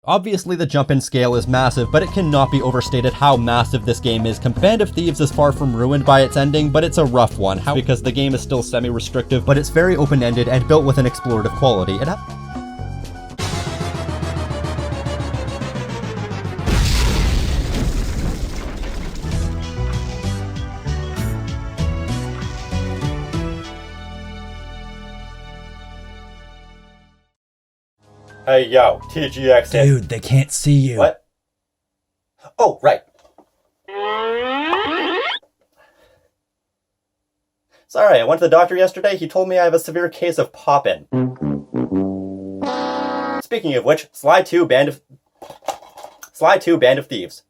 Obviously the jump in scale is massive, but it cannot be overstated how massive this game is. Band of Thieves is far from ruined by its ending, but it's a rough one, because the game is still semi-restrictive, but it's very open-ended and built with an explorative quality. Hey yo, TGX. Dude, they can't see you. What? Oh, right. Sorry, I went to the doctor yesterday. He told me I have a severe case of poppin'. Speaking of which, Sly 2 Band of Thieves.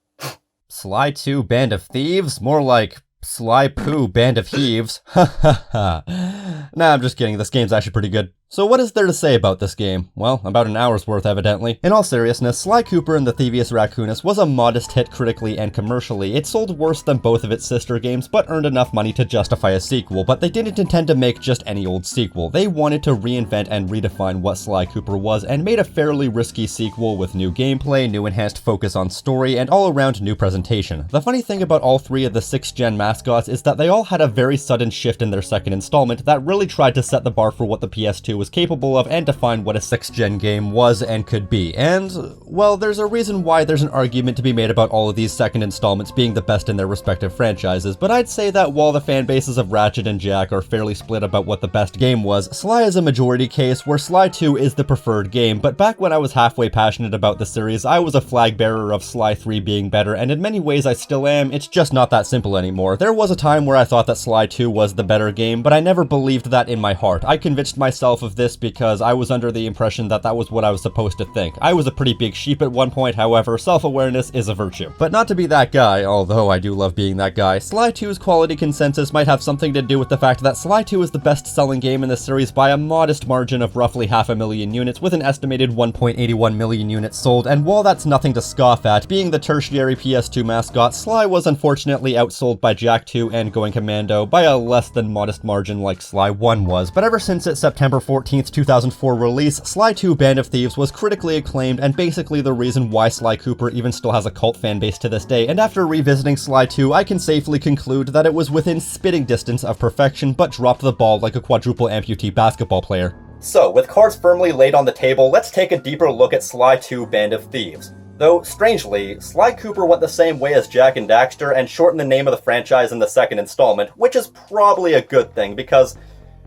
Sly 2 Band of Thieves? More like Sly Poo Band of Thieves. Ha ha ha. Nah, I'm just kidding. This game's actually pretty good. So what is there to say about this game? Well, about an hour's worth, evidently. In all seriousness, Sly Cooper and the Thievius Raccoonus was a modest hit critically and commercially. It sold worse than both of its sister games, but earned enough money to justify a sequel. But they didn't intend to make just any old sequel. They wanted to reinvent and redefine what Sly Cooper was, and made a fairly risky sequel with new gameplay, new enhanced focus on story, and all-around new presentation. The funny thing about all three of the 6th-gen mascots is that they all had a very sudden shift in their second installment that really tried to set the bar for what the PS2 was capable of and define what a 6th-gen game was and could be. And, well, there's a reason why there's an argument to be made about all of these second installments being the best in their respective franchises, but I'd say that while the fan bases of Ratchet and Jak are fairly split about what the best game was, Sly is a majority case where Sly 2 is the preferred game. But back when I was halfway passionate about the series, I was a flag bearer of Sly 3 being better, and in many ways I still am. It's just not that simple anymore. There was a time where I thought that Sly 2 was the better game, but I never believed that in my heart. I convinced myself of this because I was under the impression that that was what I was supposed to think. I was a pretty big sheep at one point, however, self-awareness is a virtue. But not to be that guy, although I do love being that guy, Sly 2's quality consensus might have something to do with the fact that Sly 2 is the best-selling game in the series by a modest margin of roughly 500,000 units, with an estimated 1.81 million units sold, and while that's nothing to scoff at, being the tertiary PS2 mascot, Sly was unfortunately outsold by Jak 2 and Going Commando by a less than modest margin like Sly 1 was. But ever since its September 14th, 2004 release, Sly 2 Band of Thieves was critically acclaimed and basically the reason why Sly Cooper even still has a cult fan base to this day, and after revisiting Sly 2, I can safely conclude that it was within spitting distance of perfection, but dropped the ball like a quadruple amputee basketball player. So, with cards firmly laid on the table, let's take a deeper look at Sly 2 Band of Thieves. Though, strangely, Sly Cooper went the same way as Jak and Daxter and shortened the name of the franchise in the second installment, which is probably a good thing because,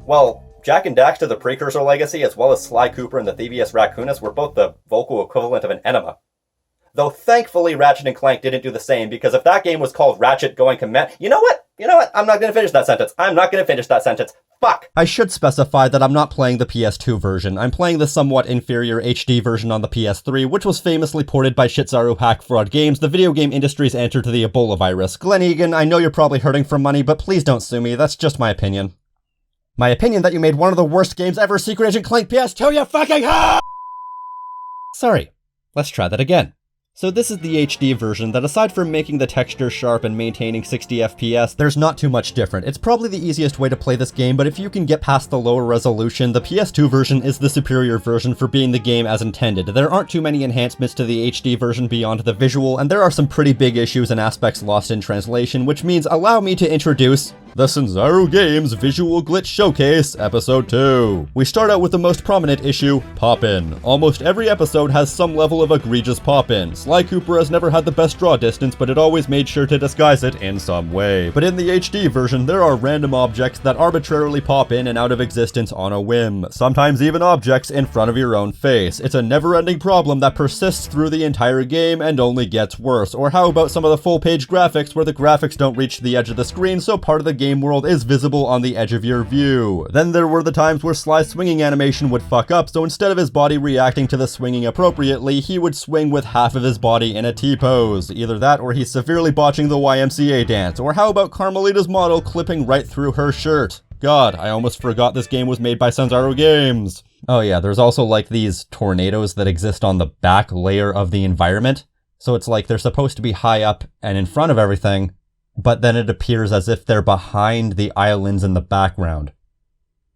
well, Jak and Daxter, the precursor legacy, as well as Sly Cooper and the Thievius Raccoonus were both the vocal equivalent of an enema. Though thankfully Ratchet & Clank didn't do the same, because if that game was called Ratchet Going Command— You know what? I'm not gonna finish that sentence. Fuck! I should specify that I'm not playing the PS2 version. I'm playing the somewhat inferior HD version on the PS3, which was famously ported by Shitzaru Hack Fraud Games, the video game industry's answer to the Ebola virus. Glenn Egan, I know you're probably hurting for money, but please don't sue me. That's just my opinion. My opinion that you made one of the worst games ever, Secret Agent Clank PS2, you fucking Sorry. Let's try that again. So this is the HD version that, aside from making the texture sharp and maintaining 60 FPS, there's not too much different. It's probably the easiest way to play this game, but if you can get past the lower resolution, the PS2 version is the superior version for being the game as intended. There aren't too many enhancements to the HD version beyond the visual, and there are some pretty big issues and aspects lost in translation, which means allow me to introduce the Sanzaru Games Visual Glitch Showcase, Episode 2. We start out with the most prominent issue, Pop-In. Almost every episode has some level of egregious pop-in. Sly Cooper has never had the best draw distance, but it always made sure to disguise it in some way. But in the HD version, there are random objects that arbitrarily pop in and out of existence on a whim. Sometimes even objects in front of your own face. It's a never-ending problem that persists through the entire game and only gets worse. Or how about some of the full-page graphics where the graphics don't reach the edge of the screen, so part of the game world is visible on the edge of your view. Then there were the times where Sly's swinging animation would fuck up, so instead of his body reacting to the swinging appropriately, he would swing with half of his body in a T-pose. Either that or he's severely botching the YMCA dance. Or how about Carmelita's model clipping right through her shirt? God, I almost forgot this game was made by Sanzaru Games. Oh yeah, there's also like these tornadoes that exist on the back layer of the environment. So it's like they're supposed to be high up and in front of everything, but then it appears as if they're behind the islands in the background.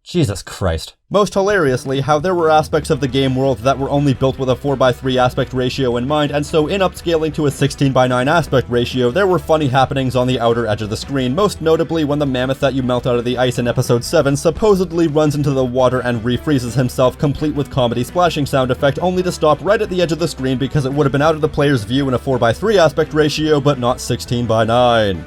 Jesus Christ. Most hilariously, how there were aspects of the game world that were only built with a 4:3 aspect ratio in mind, and so in upscaling to a 16:9 aspect ratio, there were funny happenings on the outer edge of the screen, most notably when the mammoth that you melt out of the ice in episode 7 supposedly runs into the water and refreezes himself, complete with comedy splashing sound effect, only to stop right at the edge of the screen because it would have been out of the player's view in a 4:3 aspect ratio, but not 16:9.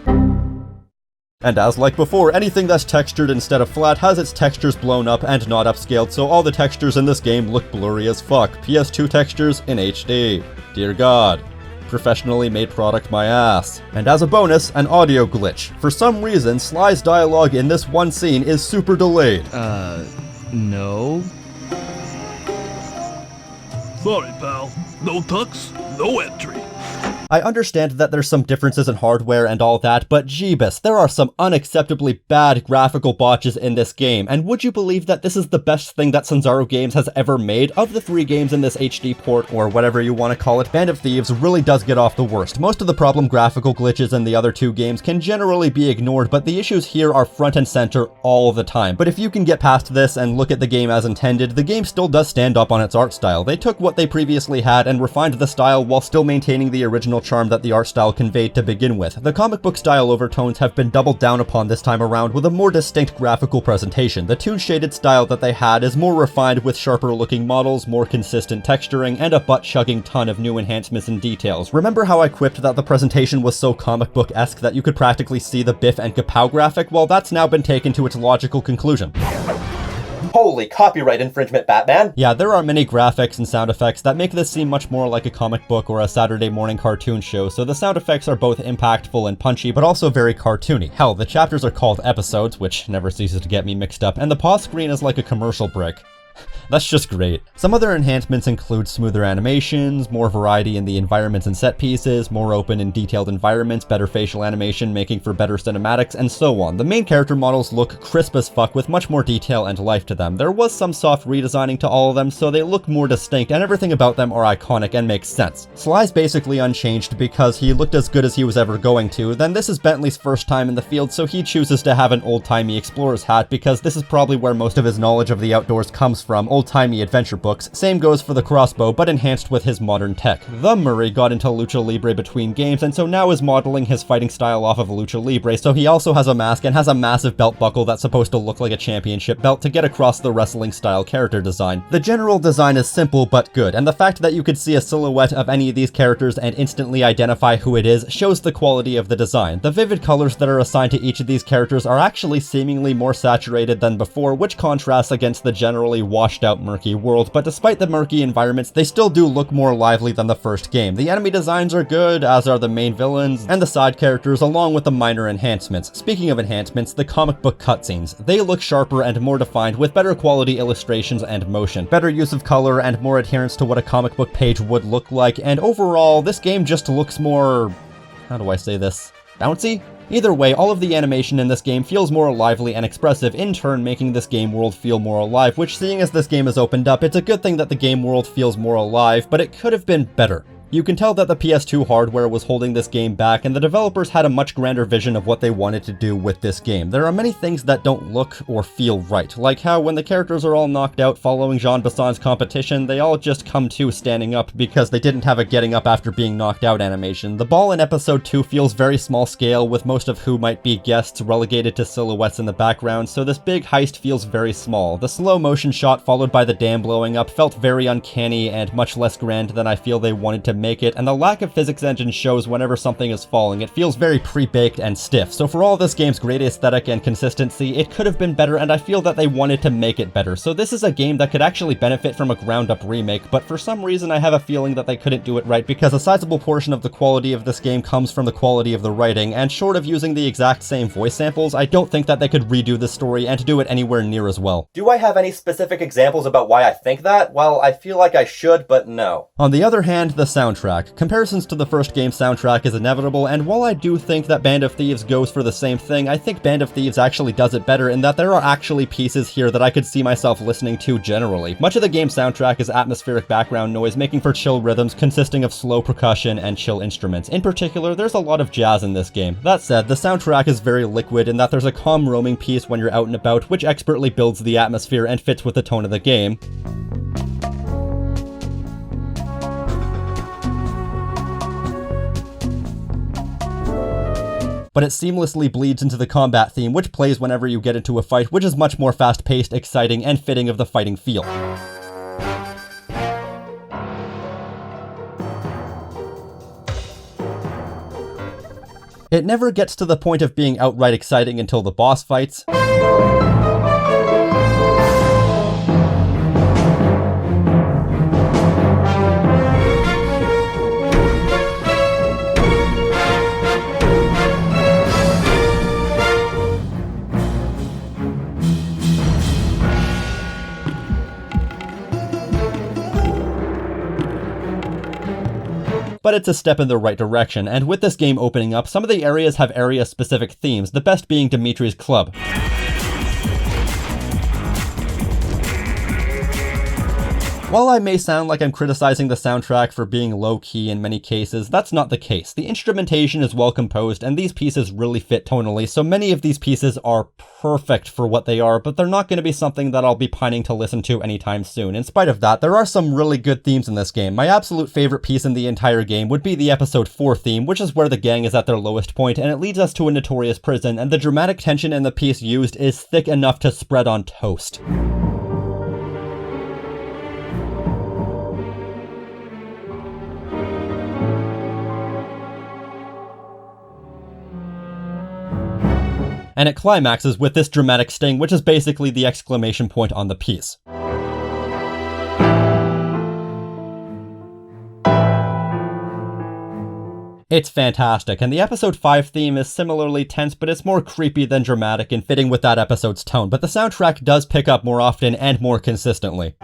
And as like before, anything that's textured instead of flat has its textures blown up and not upscaled, so all the textures in this game look blurry as fuck. PS2 textures in HD. Dear God. Professionally made product my ass. And as a bonus, an audio glitch. For some reason, Sly's dialogue in this one scene is super delayed. No? Sorry, pal. No tux, no entry. I understand that there's some differences in hardware and all that, but jeebus, there are some unacceptably bad graphical botches in this game, and would you believe that this is the best thing that Sanzaru Games has ever made? Of the 3 games in this HD port, or whatever you want to call it, Band of Thieves really does get off the worst. Most of the problem graphical glitches in the other 2 games can generally be ignored, but the issues here are front and center all the time. But if you can get past this and look at the game as intended, the game still does stand up on its art style. They took what they previously had and refined the style while still maintaining the original charm that the art style conveyed to begin with. The comic book style overtones have been doubled down upon this time around with a more distinct graphical presentation. The toon-shaded style that they had is more refined with sharper looking models, more consistent texturing, and a butt-chugging ton of new enhancements and details. Remember how I quipped that the presentation was so comic book-esque that you could practically see the Biff and Kapow graphic? Well, that's now been taken to its logical conclusion. Holy copyright infringement, Batman! Yeah, there are many graphics and sound effects that make this seem much more like a comic book or a Saturday morning cartoon show, so the sound effects are both impactful and punchy, but also very cartoony. Hell, the chapters are called episodes, which never ceases to get me mixed up, and the pause screen is like a commercial break. That's just great. Some other enhancements include smoother animations, more variety in the environments and set pieces, more open and detailed environments, better facial animation making for better cinematics, and so on. The main character models look crisp as fuck with much more detail and life to them. There was some soft redesigning to all of them, so they look more distinct, and everything about them are iconic and makes sense. Sly's basically unchanged because he looked as good as he was ever going to. Then this is Bentley's first time in the field, so he chooses to have an old-timey explorer's hat because this is probably where most of his knowledge of the outdoors comes from, old-timey adventure books. Same goes for the crossbow, but enhanced with his modern tech. The Murray got into Lucha Libre between games, and so now is modeling his fighting style off of Lucha Libre, so he also has a mask and has a massive belt buckle that's supposed to look like a championship belt to get across the wrestling style character design. The general design is simple but good, and the fact that you could see a silhouette of any of these characters and instantly identify who it is shows the quality of the design. The vivid colors that are assigned to each of these characters are actually seemingly more saturated than before, which contrasts against the generally washed out murky world, but despite the murky environments, they still do look more lively than the first game. The enemy designs are good, as are the main villains and the side characters, along with the minor enhancements. Speaking of enhancements, the comic book cutscenes. They look sharper and more defined with better quality illustrations and motion, better use of color, and more adherence to what a comic book page would look like, and overall, this game just looks more... how do I say this? Bouncy? Either way, all of the animation in this game feels more lively and expressive, in turn making this game world feel more alive, which, seeing as this game is opened up, it's a good thing that the game world feels more alive, but it could have been better. You can tell that the PS2 hardware was holding this game back, and the developers had a much grander vision of what they wanted to do with this game. There are many things that don't look or feel right, like how when the characters are all knocked out following Jean Bassan's competition, they all just come to standing up because they didn't have a getting up after being knocked out animation. The ball in episode 2 feels very small scale, with most of who might be guests relegated to silhouettes in the background, so this big heist feels very small. The slow motion shot followed by the dam blowing up felt very uncanny and much less grand than I feel they wanted to make it, and the lack of physics engine shows whenever something is falling. It feels very pre-baked and stiff, so for all this game's great aesthetic and consistency, it could have been better, and I feel that they wanted to make it better. So this is a game that could actually benefit from a ground-up remake, but for some reason I have a feeling that they couldn't do it right because a sizable portion of the quality of this game comes from the quality of the writing, and short of using the exact same voice samples, I don't think that they could redo the story and do it anywhere near as well. Do I have any specific examples about why I think that? Well, I feel like I should, but no. On the other hand, the sound soundtrack. Comparisons to the first game's soundtrack is inevitable, and while I do think that Band of Thieves goes for the same thing, I think Band of Thieves actually does it better in that there are actually pieces here that I could see myself listening to generally. Much of the game's soundtrack is atmospheric background noise, making for chill rhythms consisting of slow percussion and chill instruments. In particular, there's a lot of jazz in this game. That said, the soundtrack is very liquid in that there's a calm roaming piece when you're out and about, which expertly builds the atmosphere and fits with the tone of the game. But it seamlessly bleeds into the combat theme, which plays whenever you get into a fight, which is much more fast-paced, exciting, and fitting of the fighting feel. It never gets to the point of being outright exciting until the boss fights. But it's a step in the right direction, and with this game opening up, some of the areas have area-specific themes, the best being Dimitri's club. While I may sound like I'm criticizing the soundtrack for being low-key in many cases, that's not the case. The instrumentation is well composed, and these pieces really fit tonally, so many of these pieces are perfect for what they are, but they're not going to be something that I'll be pining to listen to anytime soon. In spite of that, there are some really good themes in this game. My absolute favorite piece in the entire game would be the Episode 4 theme, which is where the gang is at their lowest point, and it leads us to a notorious prison, and the dramatic tension in the piece used is thick enough to spread on toast. And it climaxes with this dramatic sting, which is basically the exclamation point on the piece. It's fantastic, and the episode 5 theme is similarly tense, but it's more creepy than dramatic and fitting with that episode's tone, but the soundtrack does pick up more often and more consistently.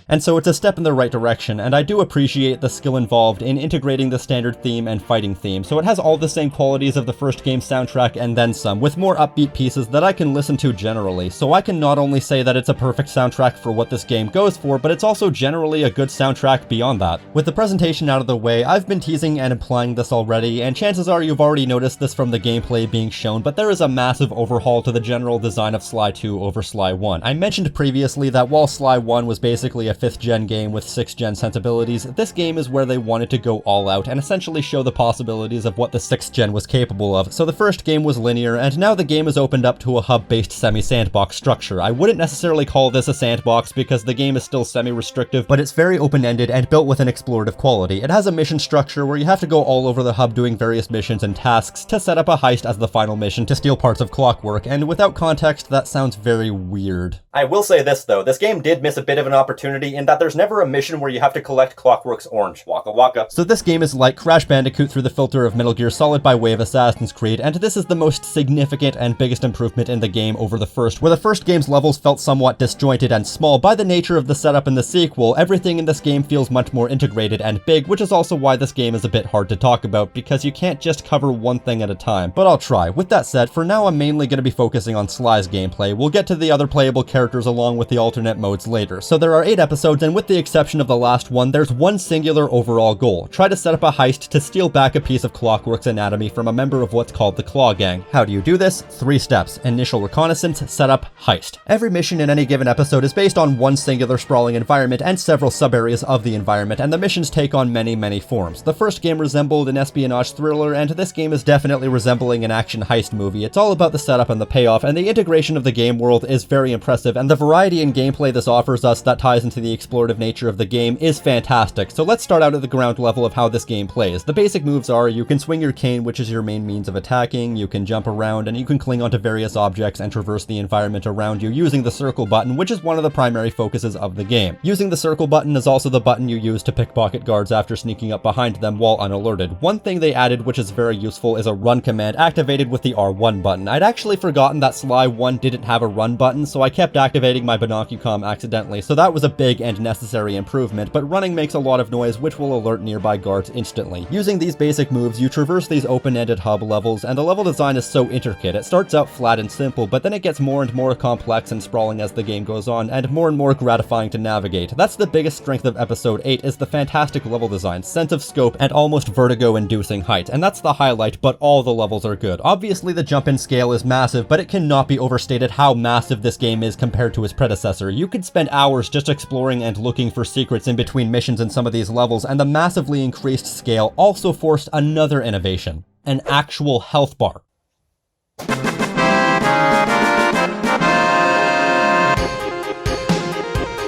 And so it's a step in the right direction, and I do appreciate the skill involved in integrating the standard theme and fighting theme, so it has all the same qualities of the first game's soundtrack and then some, with more upbeat pieces that I can listen to generally, so I can not only say that it's a perfect soundtrack for what this game goes for, but it's also generally a good soundtrack beyond that. With the presentation out of the way, I've been teasing and implying this already, and chances are you've already noticed this from the gameplay being shown, but there is a massive overhaul to the general design of Sly 2 over Sly 1. I mentioned previously that while Sly 1 was basically a 5th gen game with 6th gen sensibilities, this game is where they wanted to go all out and essentially show the possibilities of what the 6th gen was capable of. So the first game was linear, and now the game is opened up to a hub-based semi-sandbox structure. I wouldn't necessarily call this a sandbox because the game is still semi-restrictive, but it's very open-ended and built with an explorative quality. It has a mission structure where you have to go all over the hub doing various missions and tasks to set up a heist as the final mission to steal parts of clockwork, and without context, that sounds very weird. I will say this though, this game did miss a bit of an opportunity in that there's never a mission where you have to collect Clockwork's orange. Waka waka. So this game is like Crash Bandicoot through the filter of Metal Gear Solid by way of Assassin's Creed, and this is the most significant and biggest improvement in the game over the first. Where the first game's levels felt somewhat disjointed and small by the nature of the setup in the sequel, everything in this game feels much more integrated and big, which is also why this game is a bit hard to talk about, because you can't just cover one thing at a time. But I'll try. With that said, for now I'm mainly going to be focusing on Sly's gameplay. We'll get to the other playable characters along with the alternate modes later. So there are 8 episodes, and with the exception of the last one, there's one singular overall goal. Try to set up a heist to steal back a piece of Clockwork's anatomy from a member of what's called the Claw Gang. How do you do this? 3 steps. Initial reconnaissance, setup, heist. Every mission in any given episode is based on one singular sprawling environment and several sub-areas of the environment, and the missions take on many forms. The first game resembled an espionage thriller, and this game is definitely resembling an action heist movie. It's all about the setup and the payoff, and the integration of the game world is very impressive impressive, and the variety in gameplay this offers us that ties into the explorative nature of the game is fantastic. So let's start out at the ground level of how this game plays. The basic moves are you can swing your cane, which is your main means of attacking, you can jump around, and you can cling onto various objects and traverse the environment around you using the circle button, which is one of the primary focuses of the game. Using the circle button is also the button you use to pickpocket guards after sneaking up behind them while unalerted. One thing they added which is very useful is a run command activated with the R1 button. I'd actually forgotten that Sly 1 didn't have a run button, so I kept activating my binocucom accidentally, so that was a big and necessary improvement, but running makes a lot of noise which will alert nearby guards instantly. Using these basic moves, you traverse these open-ended hub levels, and the level design is so intricate. It starts out flat and simple, but then it gets more and more complex and sprawling as the game goes on, and more gratifying to navigate. That's the biggest strength of Episode 8 is the fantastic level design, sense of scope, and almost vertigo-inducing height, and that's the highlight, but all the levels are good. Obviously the jump in scale is massive, but it cannot be overstated how massive this game is compared to its predecessor. You could spend hours just exploring and looking for secrets in between missions in some of these levels, and the massively increased scale also forced another innovation: an actual health bar.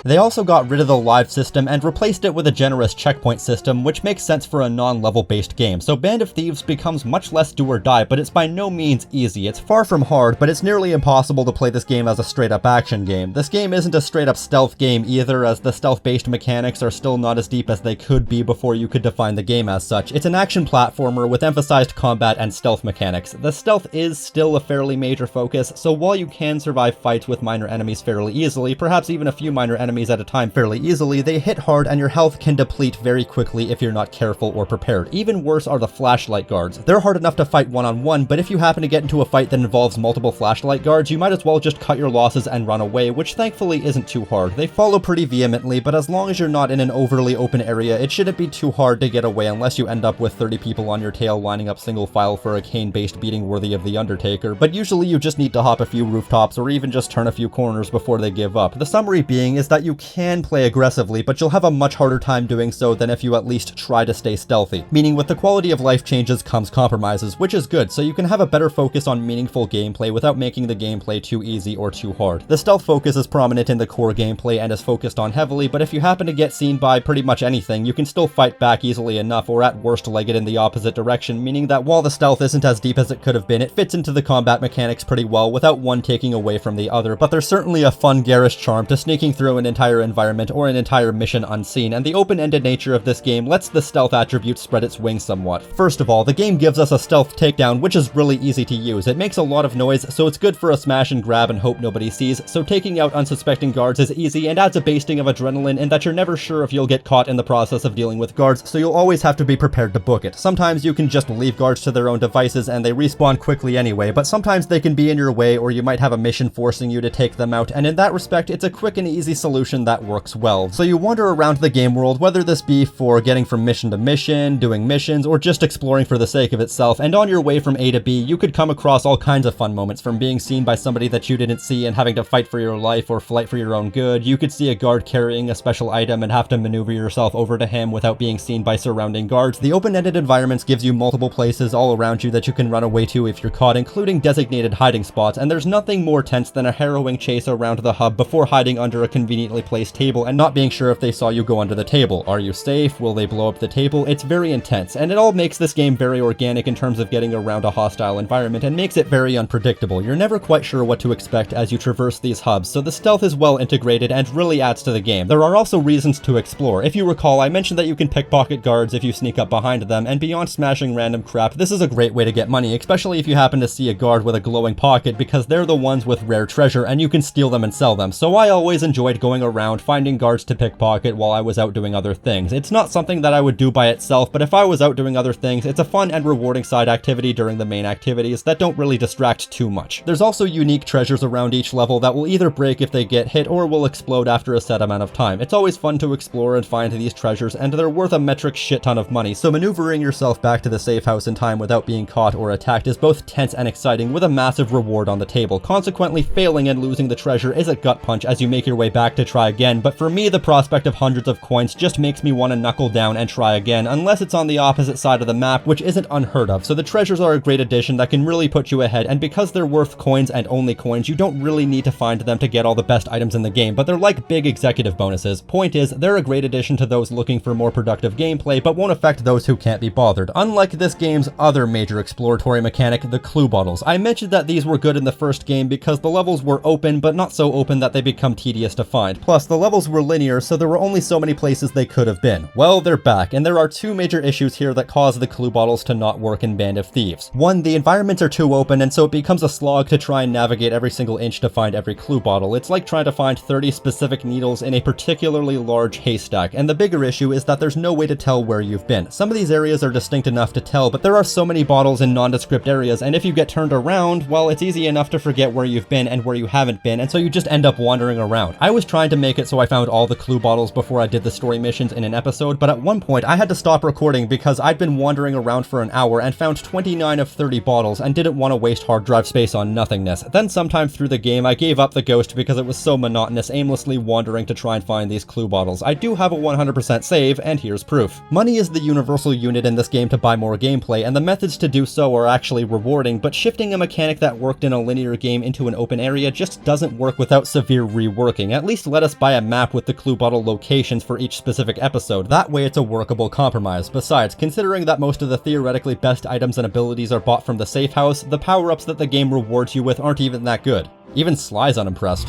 They also got rid of the live system and replaced it with a generous checkpoint system, which makes sense for a non-level based game, so Band of Thieves becomes much less do or die, but it's by no means easy. It's far from hard, but it's nearly impossible to play this game as a straight up action game. This game isn't a straight up stealth game either, as the stealth based mechanics are still not as deep as they could be before you could define the game as such. It's an action platformer with emphasized combat and stealth mechanics. The stealth is still a fairly major focus, so while you can survive fights with minor enemies fairly easily, perhaps even a few minor enemies at a time fairly easily, they hit hard and your health can deplete very quickly if you're not careful or prepared. Even worse are the flashlight guards. They're hard enough to fight one-on-one, but if you happen to get into a fight that involves multiple flashlight guards, you might as well just cut your losses and run away, which thankfully isn't too hard. They follow pretty vehemently, but as long as you're not in an overly open area, it shouldn't be too hard to get away unless you end up with 30 people on your tail lining up single file for a cane-based beating worthy of The Undertaker, but usually you just need to hop a few rooftops or even just turn a few corners before they give up. The summary being is that you can play aggressively, but you'll have a much harder time doing so than if you at least try to stay stealthy. Meaning with the quality of life changes comes compromises, which is good, so you can have a better focus on meaningful gameplay without making the gameplay too easy or too hard. The stealth focus is prominent in the core gameplay and is focused on heavily, but if you happen to get seen by pretty much anything, you can still fight back easily enough, or at worst leg it in the opposite direction, meaning that while the stealth isn't as deep as it could have been, it fits into the combat mechanics pretty well without one taking away from the other, but there's certainly a fun garish charm to sneaking through an entire environment or an entire mission unseen, and the open-ended nature of this game lets the stealth attribute spread its wings somewhat. First of all, the game gives us a stealth takedown, which is really easy to use. It makes a lot of noise, so it's good for a smash and grab and hope nobody sees, so taking out unsuspecting guards is easy and adds a basting of adrenaline in that you're never sure if you'll get caught in the process of dealing with guards, so you'll always have to be prepared to book it. Sometimes you can just leave guards to their own devices and they respawn quickly anyway, but sometimes they can be in your way or you might have a mission forcing you to take them out, and in that respect it's a quick and easy solution that works well. So you wander around the game world, whether this be for getting from mission to mission, doing missions, or just exploring for the sake of itself, and on your way from A to B, you could come across all kinds of fun moments, from being seen by somebody that you didn't see and having to fight for your life or fight for your own good. You could see a guard carrying a special item and have to maneuver yourself over to him without being seen by surrounding guards. The open-ended environments gives you multiple places all around you that you can run away to if you're caught, including designated hiding spots, and there's nothing more tense than a harrowing chase around the hub before hiding under a conveniently placed table and not being sure if they saw you go under the table. Are you safe? Will they blow up the table? It's very intense, and it all makes this game very organic in terms of getting around a hostile environment and makes it very unpredictable. You're never quite sure what to expect as you traverse these hubs, so the stealth is well integrated and really adds to the game. There are also reasons to explore. If you recall, I mentioned that you can pickpocket guards if you sneak up behind them, and beyond smashing random crap, this is a great way to get money, especially if you happen to see a guard with a glowing pocket, because they're the ones with rare treasure and you can steal them and sell them. So I always enjoyed going around finding guards to pickpocket while I was out doing other things. It's not something that I would do by itself, but if I was out doing other things, it's a fun and rewarding side activity during the main activities that don't really distract too much. There's also unique treasures around each level that will either break if they get hit or will explode after a set amount of time. It's always fun to explore and find these treasures, and they're worth a metric shit ton of money, so maneuvering yourself back to the safe house in time without being caught or attacked is both tense and exciting, with a massive reward on the table. Consequently, failing and losing the treasure is a gut punch as you make your way back to try again, but for me the prospect of hundreds of coins just makes me want to knuckle down and try again, unless it's on the opposite side of the map, which isn't unheard of. So the treasures are a great addition that can really put you ahead, and because they're worth coins and only coins, you don't really need to find them to get all the best items in the game, but they're like big executive bonuses. Point is, they're a great addition to those looking for more productive gameplay, but won't affect those who can't be bothered, unlike this game's other major exploratory mechanic, the clue bottles. I mentioned that these were good in the first game because the levels were open, but not so open that they become tedious to find. Plus, the levels were linear, so there were only so many places they could have been. Well, they're back, and there are two major issues here that cause the clue bottles to not work in Band of Thieves. One, the environments are too open, and so it becomes a slog to try and navigate every single inch to find every clue bottle. It's like trying to find 30 specific needles in a particularly large haystack, and the bigger issue is that there's no way to tell where you've been. Some of these areas are distinct enough to tell, but there are so many bottles in nondescript areas, and if you get turned around, well, it's easy enough to forget where you've been and where you haven't been, and so you just end up wandering around. I was trying to make it so I found all the clue bottles before I did the story missions in an episode, but at one point I had to stop recording because I'd been wandering around for an hour and found 29 of 30 bottles and didn't want to waste hard drive space on nothingness. Then sometime through the game I gave up the ghost because it was so monotonous aimlessly wandering to try and find these clue bottles. I do have a 100% save, and here's proof. Money is the universal unit in this game to buy more gameplay, and the methods to do so are actually rewarding, but shifting a mechanic that worked in a linear game into an open area just doesn't work without severe reworking. At least let us buy a map with the clue bottle locations for each specific episode. That way it's a workable compromise. Besides, considering that most of the theoretically best items and abilities are bought from the safe house, the power-ups that the game rewards you with aren't even that good. Even Sly's unimpressed.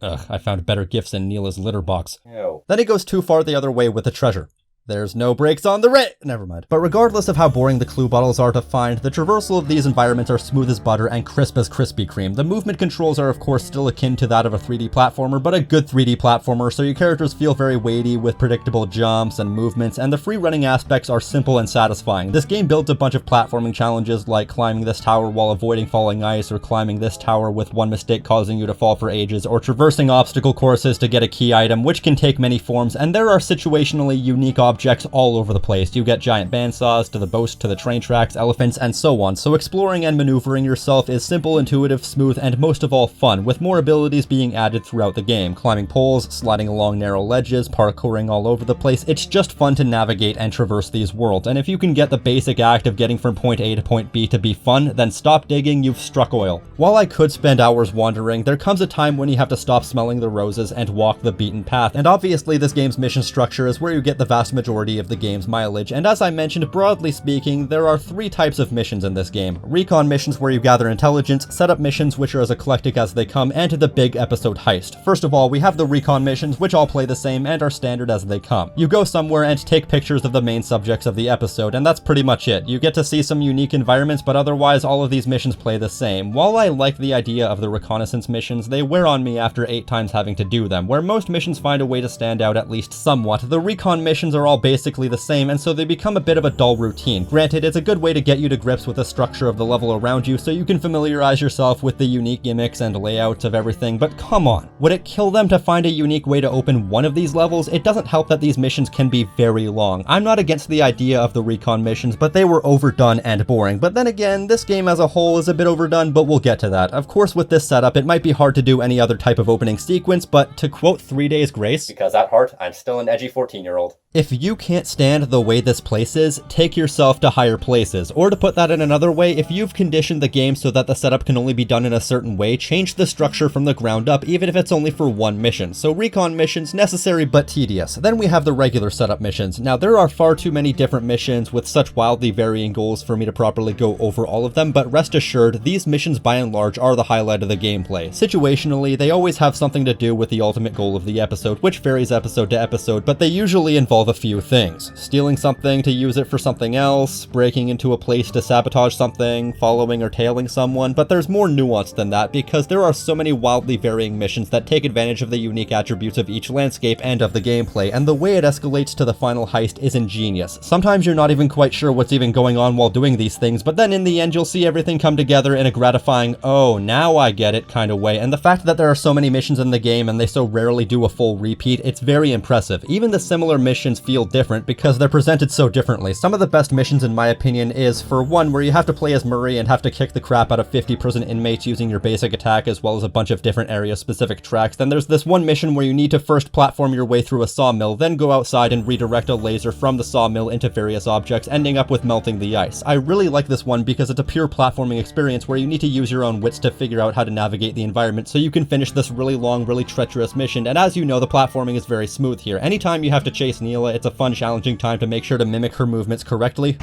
Ugh, I found better gifts in Neela's litter box. Ew. Then he goes too far the other way with the treasure. There's no brakes on the never mind. But regardless of how boring the clue bottles are to find, the traversal of these environments are smooth as butter and crisp as Krispy Kreme. The movement controls are of course still akin to that of a 3D platformer, but a good 3D platformer, so your characters feel very weighty with predictable jumps and movements, and the free running aspects are simple and satisfying. This game builds a bunch of platforming challenges like climbing this tower while avoiding falling ice, or climbing this tower with one mistake causing you to fall for ages, or traversing obstacle courses to get a key item, which can take many forms, and there are situationally unique objects all over the place. You get giant bandsaws, to the boat, to the train tracks, elephants, and so on, so exploring and maneuvering yourself is simple, intuitive, smooth, and most of all fun, with more abilities being added throughout the game. Climbing poles, sliding along narrow ledges, parkouring all over the place. It's just fun to navigate and traverse these worlds, and if you can get the basic act of getting from point A to point B to be fun, then stop digging, you've struck oil. While I could spend hours wandering, there comes a time when you have to stop smelling the roses and walk the beaten path, and obviously this game's mission structure is where you get the vast majority of the game's mileage, and as I mentioned, broadly speaking, there are three types of missions in this game. Recon missions where you gather intelligence, setup missions which are as eclectic as they come, and the big episode heist. First of all, we have the recon missions, which all play the same and are standard as they come. You go somewhere and take pictures of the main subjects of the episode, and that's pretty much it. You get to see some unique environments, but otherwise all of these missions play the same. While I like the idea of the reconnaissance missions, they wear on me after 8 times having to do them. Where most missions find a way to stand out at least somewhat, the recon missions are all basically the same, and so they become a bit of a dull routine. Granted, it's a good way to get you to grips with the structure of the level around you, so you can familiarize yourself with the unique gimmicks and layouts of everything, but come on. Would it kill them to find a unique way to open one of these levels? It doesn't help that these missions can be very long. I'm not against the idea of the recon missions, but they were overdone and boring. But then again, this game as a whole is a bit overdone, but we'll get to that. Of course, with this setup, it might be hard to do any other type of opening sequence, but to quote 3 Days Grace, because at heart, I'm still an edgy 14-year-old. If you can't stand the way this place is, take yourself to higher places. Or to put that in another way, if you've conditioned the game so that the setup can only be done in a certain way, change the structure from the ground up, even if it's only for one mission. So recon missions, necessary but tedious. Then we have the regular setup missions. Now there are far too many different missions with such wildly varying goals for me to properly go over all of them, but rest assured, these missions by and large are the highlight of the gameplay. Situationally, they always have something to do with the ultimate goal of the episode, which varies episode to episode, but they usually involve a few things. Stealing something to use it for something else, breaking into a place to sabotage something, following or tailing someone, but there's more nuance than that because there are so many wildly varying missions that take advantage of the unique attributes of each landscape and of the gameplay, and the way it escalates to the final heist is ingenious. Sometimes you're not even quite sure what's even going on while doing these things, but then in the end you'll see everything come together in a gratifying, oh, now I get it kind of way, and the fact that there are so many missions in the game and they so rarely do a full repeat, it's very impressive. Even the similar mission missions feel different because they're presented so differently. Some of the best missions in my opinion is, for one, where you have to play as Murray and have to kick the crap out of 50 prison inmates using your basic attack as well as a bunch of different area-specific tracks. Then there's this one mission where you need to first platform your way through a sawmill, then go outside and redirect a laser from the sawmill into various objects, ending up with melting the ice. I really like this one because it's a pure platforming experience where you need to use your own wits to figure out how to navigate the environment so you can finish this really long, really treacherous mission. And as you know, the platforming is very smooth here. Anytime you have to chase Neela, it's a fun, challenging time to make sure to mimic her movements correctly.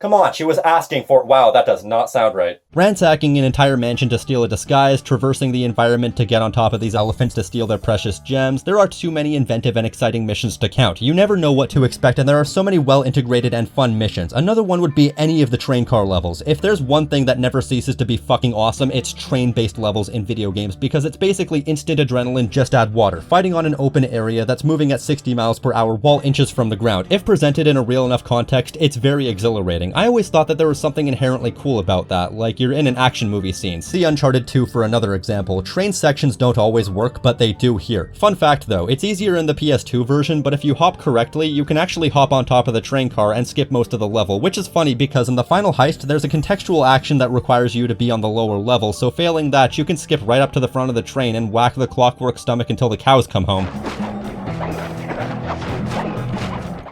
Come on, she was asking for it. Wow, that does not sound right. Ransacking an entire mansion to steal a disguise, traversing the environment to get on top of these elephants to steal their precious gems. There are too many inventive and exciting missions to count. You never know what to expect, and there are so many well-integrated and fun missions. Another one would be any of the train car levels. If there's one thing that never ceases to be fucking awesome, it's train-based levels in video games, because it's basically instant adrenaline, just add water, fighting on an open area that's moving at 60 miles per hour while inches from the ground. If presented in a real enough context, it's very exhilarating. I always thought that there was something inherently cool about that, like you're in an action movie scene. See Uncharted 2 for another example. Train sections don't always work, but they do here. Fun fact though, it's easier in the PS2 version, but if you hop correctly, you can actually hop on top of the train car and skip most of the level, which is funny because in the final heist, there's a contextual action that requires you to be on the lower level, so failing that, you can skip right up to the front of the train and whack the clockwork stomach until the cows come home.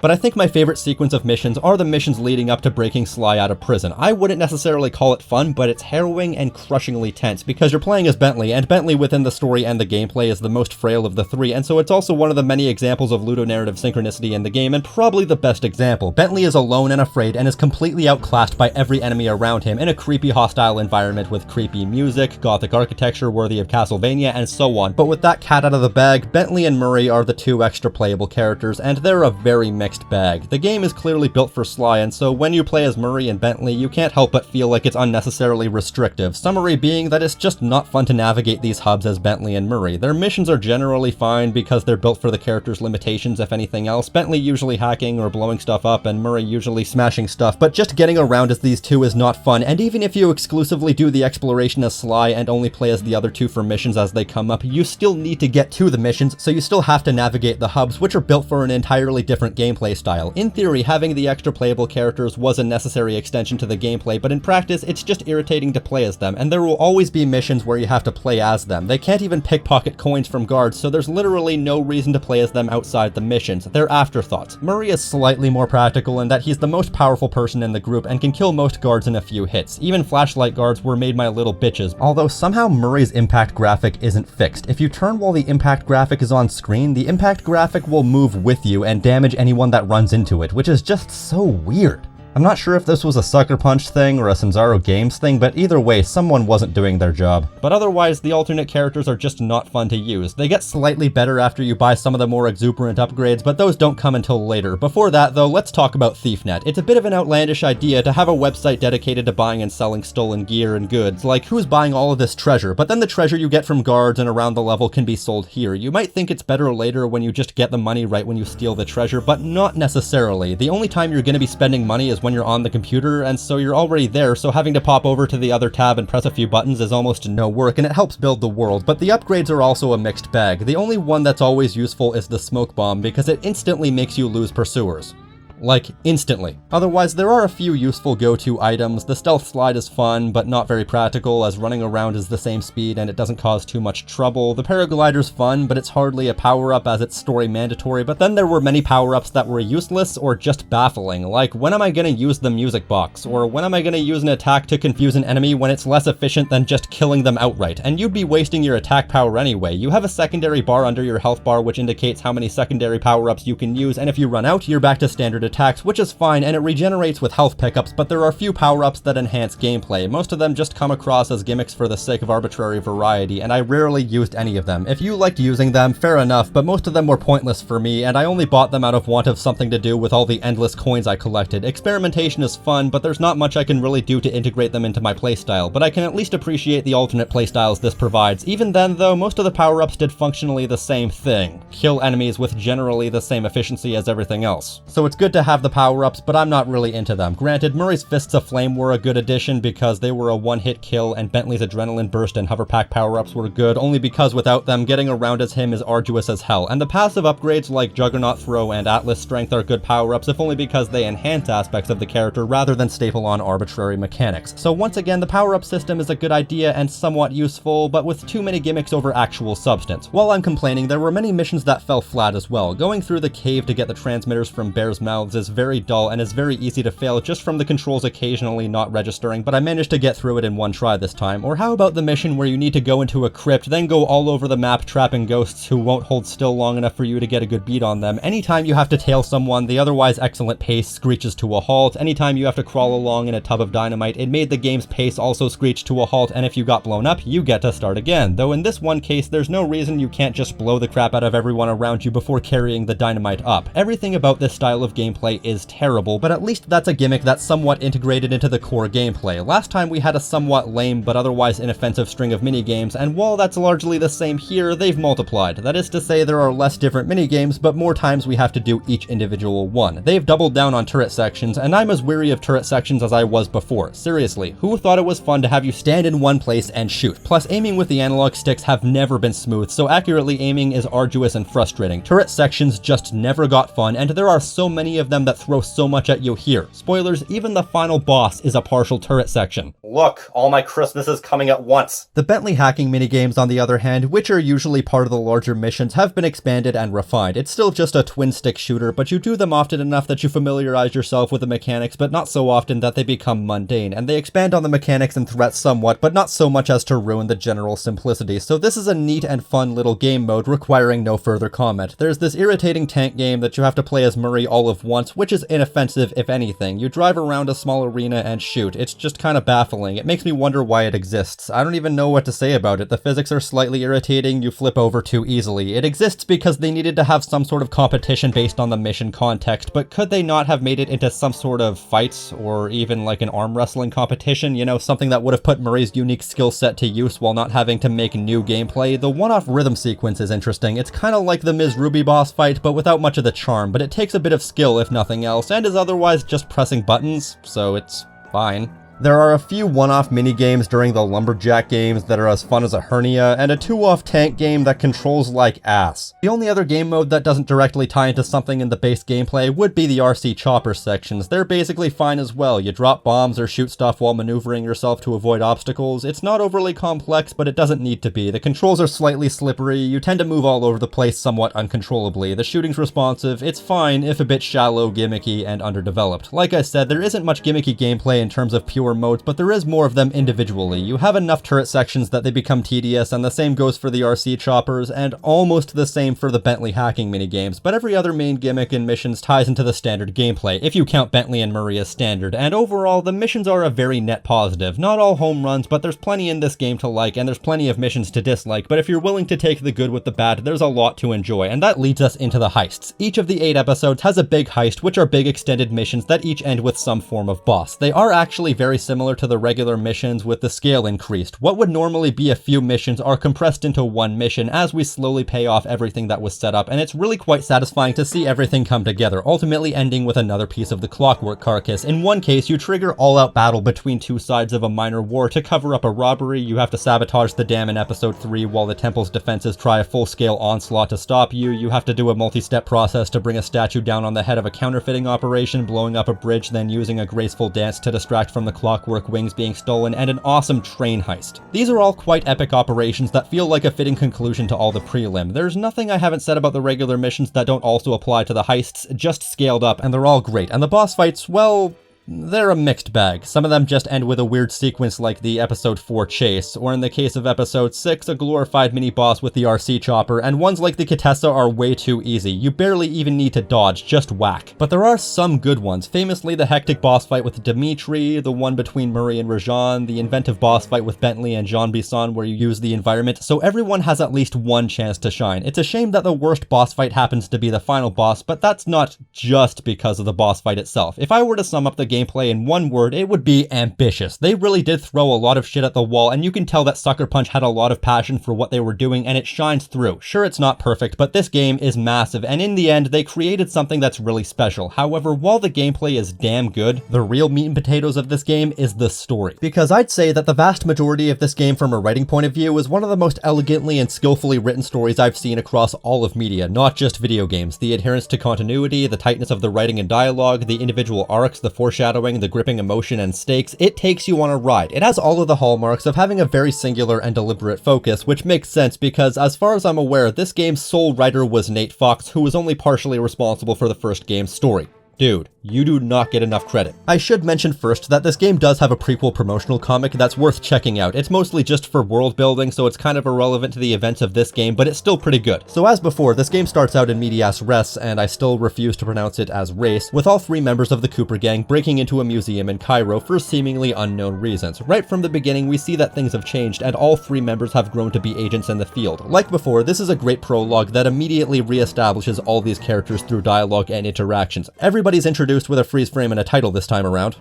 But I think my favorite sequence of missions are the missions leading up to breaking Sly out of prison. I wouldn't necessarily call it fun, but it's harrowing and crushingly tense because you're playing as Bentley, and Bentley within the story and the gameplay is the most frail of the three, and so it's also one of the many examples of ludonarrative synchronicity in the game, and probably the best example. Bentley is alone and afraid and is completely outclassed by every enemy around him in a creepy, hostile environment with creepy music, gothic architecture worthy of Castlevania, and so on. But with that cat out of the bag, Bentley and Murray are the two extra playable characters, and they're a very mixed bag. The game is clearly built for Sly, and so when you play as Murray and Bentley, you can't help but feel like it's unnecessarily restrictive. Summary being that it's just not fun to navigate these hubs as Bentley and Murray. Their missions are generally fine because they're built for the character's limitations, if anything else. Bentley usually hacking or blowing stuff up, and Murray usually smashing stuff, but just getting around as these two is not fun, and even if you exclusively do the exploration as Sly and only play as the other two for missions as they come up, you still need to get to the missions, so you still have to navigate the hubs, which are built for an entirely different gameplay style. In theory, having the extra playable characters was a necessary extension to the gameplay, but in practice, it's just irritating to play as them, and there will always be missions where you have to play as them. They can't even pickpocket coins from guards, so there's literally no reason to play as them outside the missions. They're afterthoughts. Murray is slightly more practical in that he's the most powerful person in the group and can kill most guards in a few hits. Even flashlight guards were made my little bitches, although somehow Murray's impact graphic isn't fixed. If you turn while the impact graphic is on screen, the impact graphic will move with you and damage anyone that runs into it, which is just so weird. I'm not sure if this was a Sucker Punch thing or a Sanzaro Games thing, but either way, someone wasn't doing their job. But otherwise, the alternate characters are just not fun to use. They get slightly better after you buy some of the more exuberant upgrades, but those don't come until later. Before that, though, let's talk about ThiefNet. It's a bit of an outlandish idea to have a website dedicated to buying and selling stolen gear and goods. Like, who's buying all of this treasure? But then the treasure you get from guards and around the level can be sold here. You might think it's better later when you just get the money right when you steal the treasure, but not necessarily. The only time you're going to be spending money is when you're on the computer, and so you're already there, so having to pop over to the other tab and press a few buttons is almost no work, and it helps build the world. But the upgrades are also a mixed bag. The only one that's always useful is the smoke bomb, because it instantly makes you lose pursuers. Like, instantly. Otherwise, there are a few useful go-to items. The stealth slide is fun, but not very practical, as running around is the same speed and it doesn't cause too much trouble. The paraglider's fun, but it's hardly a power-up as it's story mandatory. But then there were many power-ups that were useless or just baffling, like, when am I gonna use the music box? Or when am I gonna use an attack to confuse an enemy when it's less efficient than just killing them outright? And you'd be wasting your attack power anyway. You have a secondary bar under your health bar which indicates how many secondary power-ups you can use, and if you run out, you're back to standard attacks, which is fine, and it regenerates with health pickups, but there are few power-ups that enhance gameplay. Most of them just come across as gimmicks for the sake of arbitrary variety, and I rarely used any of them. If you liked using them, fair enough, but most of them were pointless for me, and I only bought them out of want of something to do with all the endless coins I collected. Experimentation is fun, but there's not much I can really do to integrate them into my playstyle, but I can at least appreciate the alternate playstyles this provides. Even then, though, most of the power-ups did functionally the same thing. Kill enemies with generally the same efficiency as everything else. So it's good to to have the power-ups, but I'm not really into them. Granted, Murray's Fists of Flame were a good addition because they were a one-hit kill, and Bentley's Adrenaline Burst and Hover Pack power-ups were good, only because without them, getting around as him is arduous as hell. And the passive upgrades like Juggernaut Throw and Atlas Strength are good power-ups, if only because they enhance aspects of the character rather than staple on arbitrary mechanics. So once again, the power-up system is a good idea and somewhat useful, but with too many gimmicks over actual substance. While I'm complaining, there were many missions that fell flat as well. Going through the cave to get the transmitters from bears' mouths is very dull and is very easy to fail just from the controls occasionally not registering, but I managed to get through it in one try this time. Or how about the mission where you need to go into a crypt, then go all over the map trapping ghosts who won't hold still long enough for you to get a good beat on them. Anytime you have to tail someone, the otherwise excellent pace screeches to a halt. Anytime you have to crawl along in a tub of dynamite, it made the game's pace also screech to a halt, and if you got blown up, you get to start again. Though in this one case, there's no reason you can't just blow the crap out of everyone around you before carrying the dynamite up. Everything about this style of gameplay is terrible, but at least that's a gimmick that's somewhat integrated into the core gameplay. Last time we had a somewhat lame but otherwise inoffensive string of minigames, and while that's largely the same here, they've multiplied. That is to say, there are less different minigames, but more times we have to do each individual one. They've doubled down on turret sections, and I'm as weary of turret sections as I was before. Seriously, who thought it was fun to have you stand in one place and shoot? Plus, aiming with the analog sticks have never been smooth, so accurately aiming is arduous and frustrating. Turret sections just never got fun, and there are so many of them that throw so much at you here. Spoilers, even the final boss is a partial turret section. Look, all my Christmas is coming at once. The Bentley hacking minigames, on the other hand, which are usually part of the larger missions, have been expanded and refined. It's still just a twin-stick shooter, but you do them often enough that you familiarize yourself with the mechanics, but not so often that they become mundane, and they expand on the mechanics and threats somewhat, but not so much as to ruin the general simplicity. So this is a neat and fun little game mode requiring no further comment. There's this irritating tank game that you have to play as Murray all of once, which is inoffensive if anything. You drive around a small arena and shoot. It's just kind of baffling. It makes me wonder why it exists. I don't even know what to say about it. The physics are slightly irritating, you flip over too easily. It exists because they needed to have some sort of competition based on the mission context, but could they not have made it into some sort of fight, or even like an arm wrestling competition? You know, something that would have put Murray's unique skill set to use while not having to make new gameplay. The one-off rhythm sequence is interesting. It's kind of like the Ms. Ruby boss fight, but without much of the charm, but it takes a bit of skill if nothing else, and is otherwise just pressing buttons, so it's fine. There are a few one-off minigames during the Lumberjack games that are as fun as a hernia, and a two-off tank game that controls like ass. The only other game mode that doesn't directly tie into something in the base gameplay would be the RC chopper sections. They're basically fine as well. You drop bombs or shoot stuff while maneuvering yourself to avoid obstacles. It's not overly complex, but it doesn't need to be. The controls are slightly slippery, you tend to move all over the place somewhat uncontrollably. The shooting's responsive, it's fine, if a bit shallow, gimmicky, and underdeveloped. Like I said, there isn't much gimmicky gameplay in terms of pure modes, but there is more of them individually. You have enough turret sections that they become tedious, and the same goes for the RC choppers, and almost the same for the Bentley hacking minigames, but every other main gimmick in missions ties into the standard gameplay, if you count Bentley and Murray as standard, and overall, the missions are a very net positive. Not all home runs, but there's plenty in this game to like, and there's plenty of missions to dislike, but if you're willing to take the good with the bad, there's a lot to enjoy, and that leads us into the heists. Each of the 8 episodes has a big heist, which are big extended missions that each end with some form of boss. They are actually very similar to the regular missions, with the scale increased. What would normally be a few missions are compressed into one mission as we slowly pay off everything that was set up, and it's really quite satisfying to see everything come together, ultimately ending with another piece of the clockwork carcass. In one case, you trigger all-out battle between two sides of a minor war to cover up a robbery. You have to sabotage the dam in episode 3 while the temple's defenses try a full-scale onslaught to stop you. You have to do a multi-step process to bring a statue down on the head of a counterfeiting operation, blowing up a bridge, then using a graceful dance to distract from the clockwork wings being stolen, and an awesome train heist. These are all quite epic operations that feel like a fitting conclusion to all the prelim. There's nothing I haven't said about the regular missions that don't also apply to the heists, just scaled up, and they're all great. And the boss fights, well, they're a mixed bag. Some of them just end with a weird sequence like the episode 4 chase, or in the case of episode 6, a glorified mini-boss with the RC chopper, and ones like the Contessa are way too easy. You barely even need to dodge, just whack. But there are some good ones, famously the hectic boss fight with Dimitri, the one between Murray and Rajan, the inventive boss fight with Bentley and Jean Bisson where you use the environment, so everyone has at least one chance to shine. It's a shame that the worst boss fight happens to be the final boss, but that's not just because of the boss fight itself. If I were to sum up the gameplay in one word, it would be ambitious. They really did throw a lot of shit at the wall, and you can tell that Sucker Punch had a lot of passion for what they were doing, and it shines through. Sure, it's not perfect, but this game is massive, and in the end, they created something that's really special. However, while the gameplay is damn good, the real meat and potatoes of this game is the story. Because I'd say that the vast majority of this game from a writing point of view is one of the most elegantly and skillfully written stories I've seen across all of media, not just video games. The adherence to continuity, the tightness of the writing and dialogue, the individual arcs, the foreshadowing, the gripping emotion and stakes, it takes you on a ride. It has all of the hallmarks of having a very singular and deliberate focus, which makes sense because, as far as I'm aware, this game's sole writer was Nate Fox, who was only partially responsible for the first game's story. Dude, you do not get enough credit. I should mention first that this game does have a prequel promotional comic that's worth checking out. It's mostly just for world building, so it's kind of irrelevant to the events of this game, but it's still pretty good. So as before, this game starts out in medias res, and I still refuse to pronounce it as race, with all three members of the Cooper gang breaking into a museum in Cairo for seemingly unknown reasons. Right from the beginning, we see that things have changed, and all three members have grown to be agents in the field. Like before, this is a great prologue that immediately reestablishes all these characters through dialogue and interactions. Everybody's introduced with a freeze frame and a title this time around.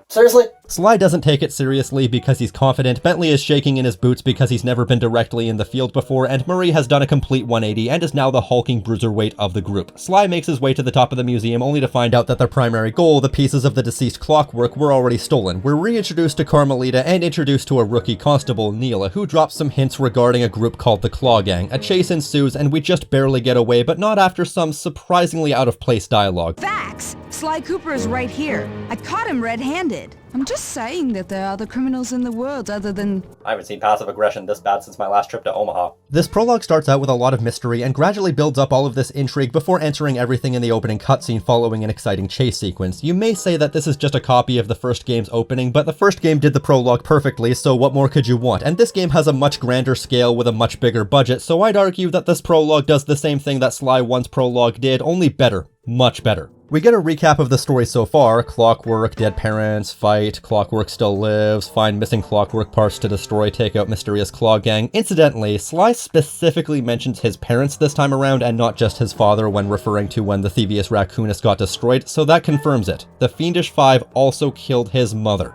Seriously? Sly doesn't take it seriously because he's confident, Bentley is shaking in his boots because he's never been directly in the field before, and Murray has done a complete 180 and is now the hulking bruiserweight of the group. Sly makes his way to the top of the museum only to find out that their primary goal, the pieces of the deceased clockwork, were already stolen. We're reintroduced to Carmelita and introduced to a rookie constable, Neela, who drops some hints regarding a group called the Claw Gang. A chase ensues and we just barely get away, but not after some surprisingly out of place dialogue. Facts! Sly Cooper is right here. I caught him red-handed. I'm just saying that there are other criminals in the world other than... I haven't seen passive aggression this bad since my last trip to Omaha. This prologue starts out with a lot of mystery and gradually builds up all of this intrigue before entering everything in the opening cutscene following an exciting chase sequence. You may say that this is just a copy of the first game's opening, but the first game did the prologue perfectly, so what more could you want? And this game has a much grander scale with a much bigger budget, so I'd argue that this prologue does the same thing that Sly 1's prologue did, only better. Much better. We get a recap of the story so far: Clockwork, dead parents, fight, Clockwork still lives, find missing Clockwork parts to destroy, take out mysterious Claw Gang. Incidentally, Sly specifically mentions his parents this time around and not just his father when referring to when the Thievius Raccoonus got destroyed, so that confirms it. The Fiendish Five also killed his mother.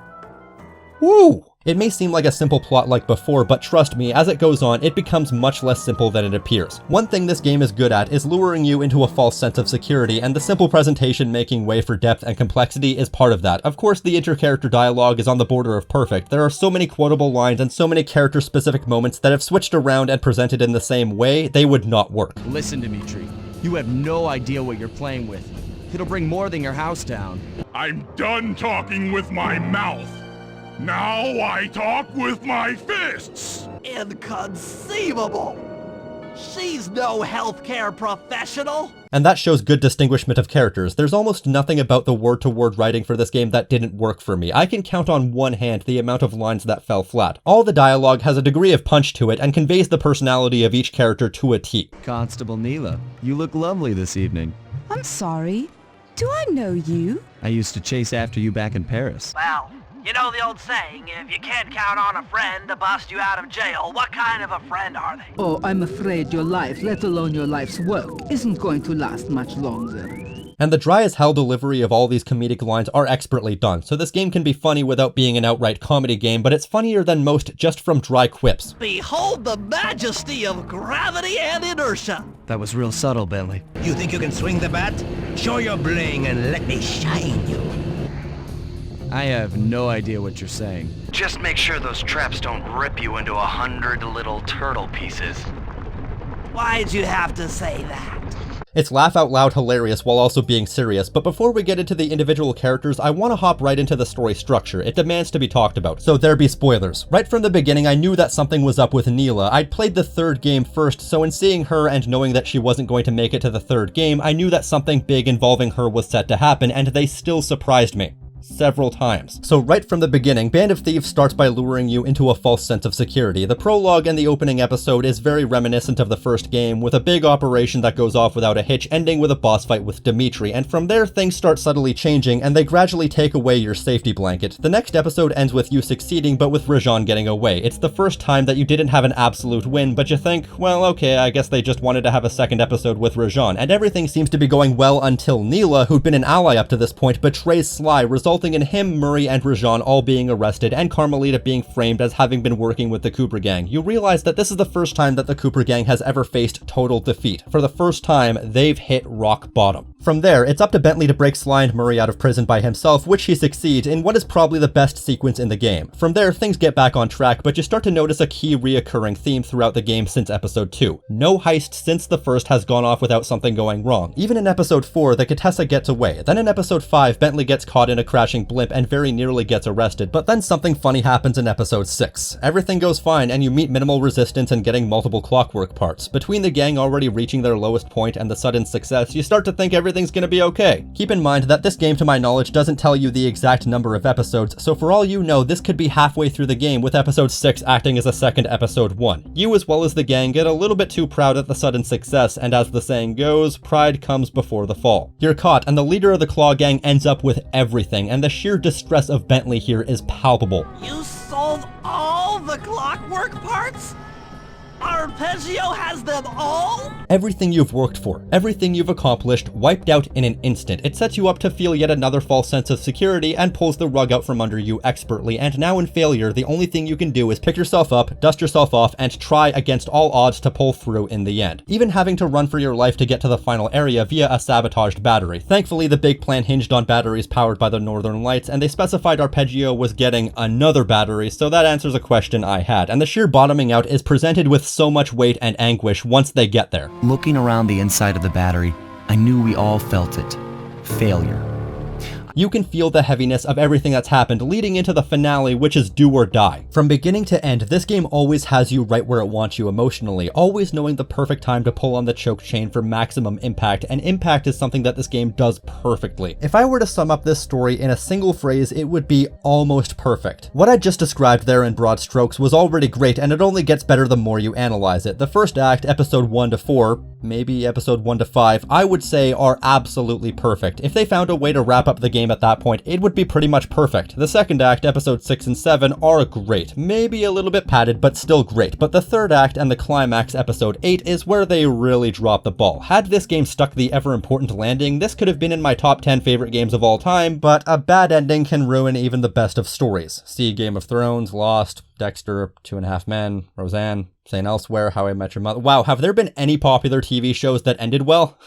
Woo! It may seem like a simple plot like before, but trust me, as it goes on, it becomes much less simple than it appears. One thing this game is good at is luring you into a false sense of security, and the simple presentation making way for depth and complexity is part of that. Of course, the inter-character dialogue is on the border of perfect. There are so many quotable lines and so many character-specific moments that if switched around and presented in the same way, they would not work. Listen, Dimitri, you have no idea what you're playing with. It'll bring more than your house down. I'm done talking with my mouth. Now I talk with my fists. Inconceivable! She's no healthcare professional! And that shows good distinguishment of characters. There's almost nothing about the word-to-word writing for this game that didn't work for me. I can count on one hand the amount of lines that fell flat. All the dialogue has a degree of punch to it and conveys the personality of each character to a T. Constable Neela, you look lovely this evening. I'm sorry. Do I know you? I used to chase after you back in Paris. Well, you know the old saying, if you can't count on a friend to bust you out of jail, what kind of a friend are they? Oh, I'm afraid your life, let alone your life's work, isn't going to last much longer. And the dry as hell delivery of all these comedic lines are expertly done, so this game can be funny without being an outright comedy game, but it's funnier than most just from dry quips. Behold the majesty of gravity and inertia! That was real subtle, Bentley. You think you can swing the bat? Show your bling and let me shine you. I have no idea what you're saying. Just make sure those traps don't rip you into 100 little turtle pieces. Why'd you have to say that? It's laugh out loud hilarious while also being serious, but before we get into the individual characters, I want to hop right into the story structure. It demands to be talked about, so there be spoilers. Right from the beginning, I knew that something was up with Neela. I'd played the third game first, so in seeing her and knowing that she wasn't going to make it to the third game, I knew that something big involving her was set to happen, and they still surprised me. several times. So right from the beginning, Band of Thieves starts by luring you into a false sense of security. The prologue and the opening episode is very reminiscent of the first game, with a big operation that goes off without a hitch, ending with a boss fight with Dimitri, and from there things start subtly changing and they gradually take away your safety blanket. The next episode ends with you succeeding, but with Rajan getting away. It's the first time that you didn't have an absolute win, but you think, well, okay, I guess they just wanted to have a second episode with Rajan, and everything seems to be going well until Neela, who'd been an ally up to this point, betrays Sly, resulting in him, Murray, and Rajan all being arrested, and Carmelita being framed as having been working with the Cooper gang. You realize that this is the first time that the Cooper gang has ever faced total defeat. For the first time, they've hit rock bottom. From there, it's up to Bentley to break Sly and Murray out of prison by himself, which he succeeds in what is probably the best sequence in the game. From there, things get back on track, but you start to notice a key reoccurring theme throughout the game since episode 2. No heist since the first has gone off without something going wrong. Even in episode 4, the Contessa gets away. Then in episode 5, Bentley gets caught in a crashing blimp and very nearly gets arrested, but then something funny happens in episode 6. Everything goes fine and you meet minimal resistance and getting multiple clockwork parts. Between the gang already reaching their lowest point and the sudden success, you start to think everything's gonna be okay. Keep in mind that this game, to my knowledge, doesn't tell you the exact number of episodes, so for all you know, this could be halfway through the game with episode 6 acting as a second episode 1. You as well as the gang get a little bit too proud at the sudden success, and as the saying goes, pride comes before the fall. You're caught, and the leader of the Claw gang ends up with everything, and the sheer distress of Bentley here is palpable. You sold all the clockwork parts? Arpeggio has them all? Everything you've worked for, everything you've accomplished, wiped out in an instant. It sets you up to feel yet another false sense of security and pulls the rug out from under you expertly, and now in failure, the only thing you can do is pick yourself up, dust yourself off, and try against all odds to pull through in the end. Even having to run for your life to get to the final area via a sabotaged battery. Thankfully, the big plan hinged on batteries powered by the Northern Lights, and they specified Arpeggio was getting another battery, so that answers a question I had, and the sheer bottoming out is presented with so much weight and anguish once they get there. Looking around the inside of the battery, I knew we all felt it. Failure. You can feel the heaviness of everything that's happened leading into the finale, which is do or die. From beginning to end, this game always has you right where it wants you emotionally, always knowing the perfect time to pull on the choke chain for maximum impact, and impact is something that this game does perfectly. If I were to sum up this story in a single phrase, it would be almost perfect. What I just described there in broad strokes was already great, and it only gets better the more you analyze it. The first act, episode 1 to 4, maybe episode 1 to 5, I would say are absolutely perfect. If they found a way to wrap up the game at that point, it would be pretty much perfect. The second act, episode 6 and 7, are great. Maybe a little bit padded, but still great. But the third act and the climax, episode 8, is where they really drop the ball. Had this game stuck the ever-important landing, this could have been in my top 10 favorite games of all time, but a bad ending can ruin even the best of stories. See Game of Thrones, Lost, Dexter, 2.5 Men, Roseanne, St. Elsewhere, How I Met Your Mother. Wow, have there been any popular TV shows that ended well?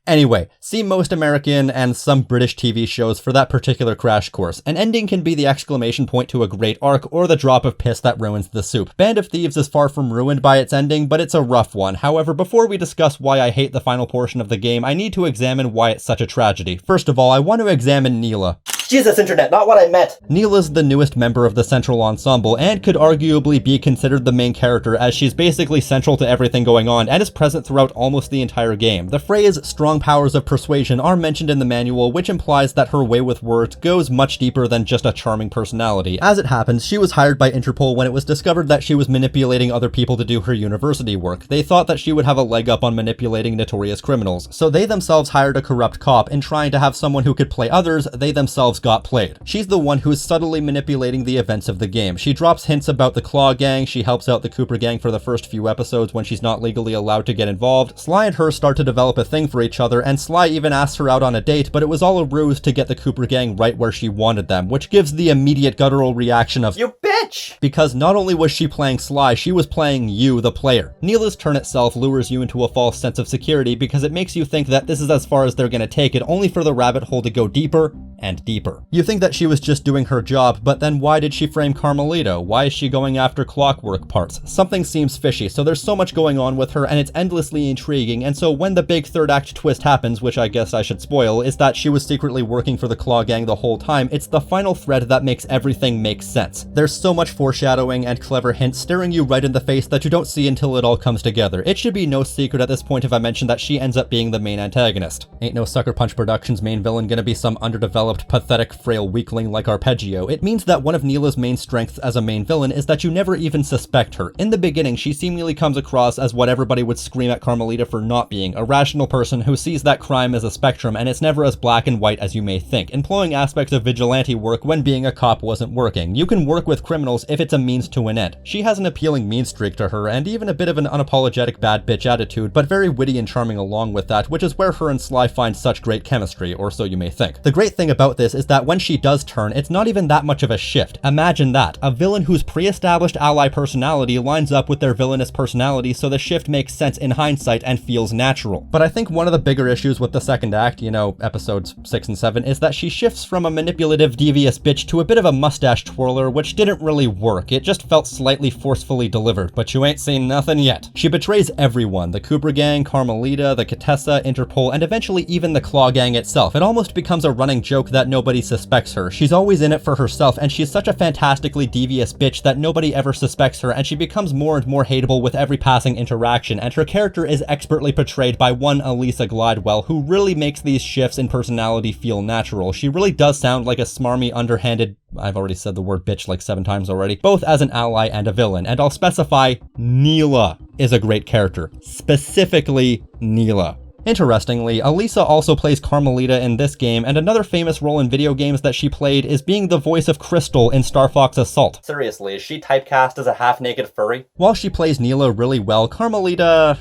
Anyway, see most American and some British TV shows for that particular crash course. An ending can be the exclamation point to a great arc or the drop of piss that ruins the soup. Band of Thieves is far from ruined by its ending, but it's a rough one. However, before we discuss why I hate the final portion of the game, I need to examine why it's such a tragedy. First of all, I want to examine Neela. Jesus, Internet, not what I meant! Neela's the newest member of the Central Ensemble and could arguably be considered the main character, as she's basically central to everything going on and is present throughout almost the entire game. The phrase strong powers of persuasion are mentioned in the manual, which implies that her way with words goes much deeper than just a charming personality. As it happens, she was hired by Interpol when it was discovered that she was manipulating other people to do her university work. They thought that she would have a leg up on manipulating notorious criminals, so they themselves hired a corrupt cop, and trying to have someone who could play others, they themselves got played. She's the one who's subtly manipulating the events of the game. She drops hints about the Claw gang, she helps out the Cooper gang for the first few episodes when she's not legally allowed to get involved. Sly and her start to develop a thing for each other, and Sly even asks her out on a date, but it was all a ruse to get the Cooper gang right where she wanted them, which gives the immediate guttural reaction of, "You bitch!" Because not only was she playing Sly, she was playing you, the player. Neela's turn itself lures you into a false sense of security because it makes you think that this is as far as they're gonna take it, only for the rabbit hole to go deeper and deeper. You think that she was just doing her job, but then why did she frame Carmelita? Why is she going after clockwork parts? Something seems fishy, so there's so much going on with her and it's endlessly intriguing, and so when the big third act twist happens, which I guess I should spoil, is that she was secretly working for the Claw gang the whole time, it's the final thread that makes everything make sense. There's so much foreshadowing and clever hints staring you right in the face that you don't see until it all comes together. It should be no secret at this point if I mention that she ends up being the main antagonist. Ain't no Sucker Punch Productions main villain gonna be some underdeveloped underdeveloped, pathetic, frail weakling like Arpeggio, it means that one of Neela's main strengths as a main villain is that you never even suspect her. In the beginning, she seemingly comes across as what everybody would scream at Carmelita for not being, a rational person who sees that crime as a spectrum and it's never as black and white as you may think, employing aspects of vigilante work when being a cop wasn't working. You can work with criminals if it's a means to an end. She has an appealing mean streak to her and even a bit of an unapologetic bad bitch attitude, but very witty and charming along with that, which is where her and Sly find such great chemistry, or so you may think. The great thing about this is that when she does turn, it's not even that much of a shift. Imagine that, a villain whose pre-established ally personality lines up with their villainous personality, so the shift makes sense in hindsight and feels natural. But I think one of the bigger issues with the second act, you know, episodes 6 and 7, is that she shifts from a manipulative, devious bitch to a bit of a mustache twirler, which didn't really work. It just felt slightly forcefully delivered, but you ain't seen nothing yet. She betrays everyone, the Cooper gang, Carmelita, the Contessa, Interpol, and eventually even the Claw gang itself. It almost becomes a running joke that nobody suspects her. She's always in it for herself, and she's such a fantastically devious bitch that nobody ever suspects her, and she becomes more and more hateable with every passing interaction, and her character is expertly portrayed by one Elisa Glidewell, who really makes these shifts in personality feel natural. She really does sound like a smarmy, underhanded, I've already said the word bitch like 7 times already, both as an ally and a villain, and I'll specify Neela is a great character. Specifically, Neela. Interestingly, Elisa also plays Carmelita in this game, and another famous role in video games that she played is being the voice of Crystal in Star Fox Assault. Seriously, is she typecast as a half-naked furry? While she plays Neela really well, Carmelita,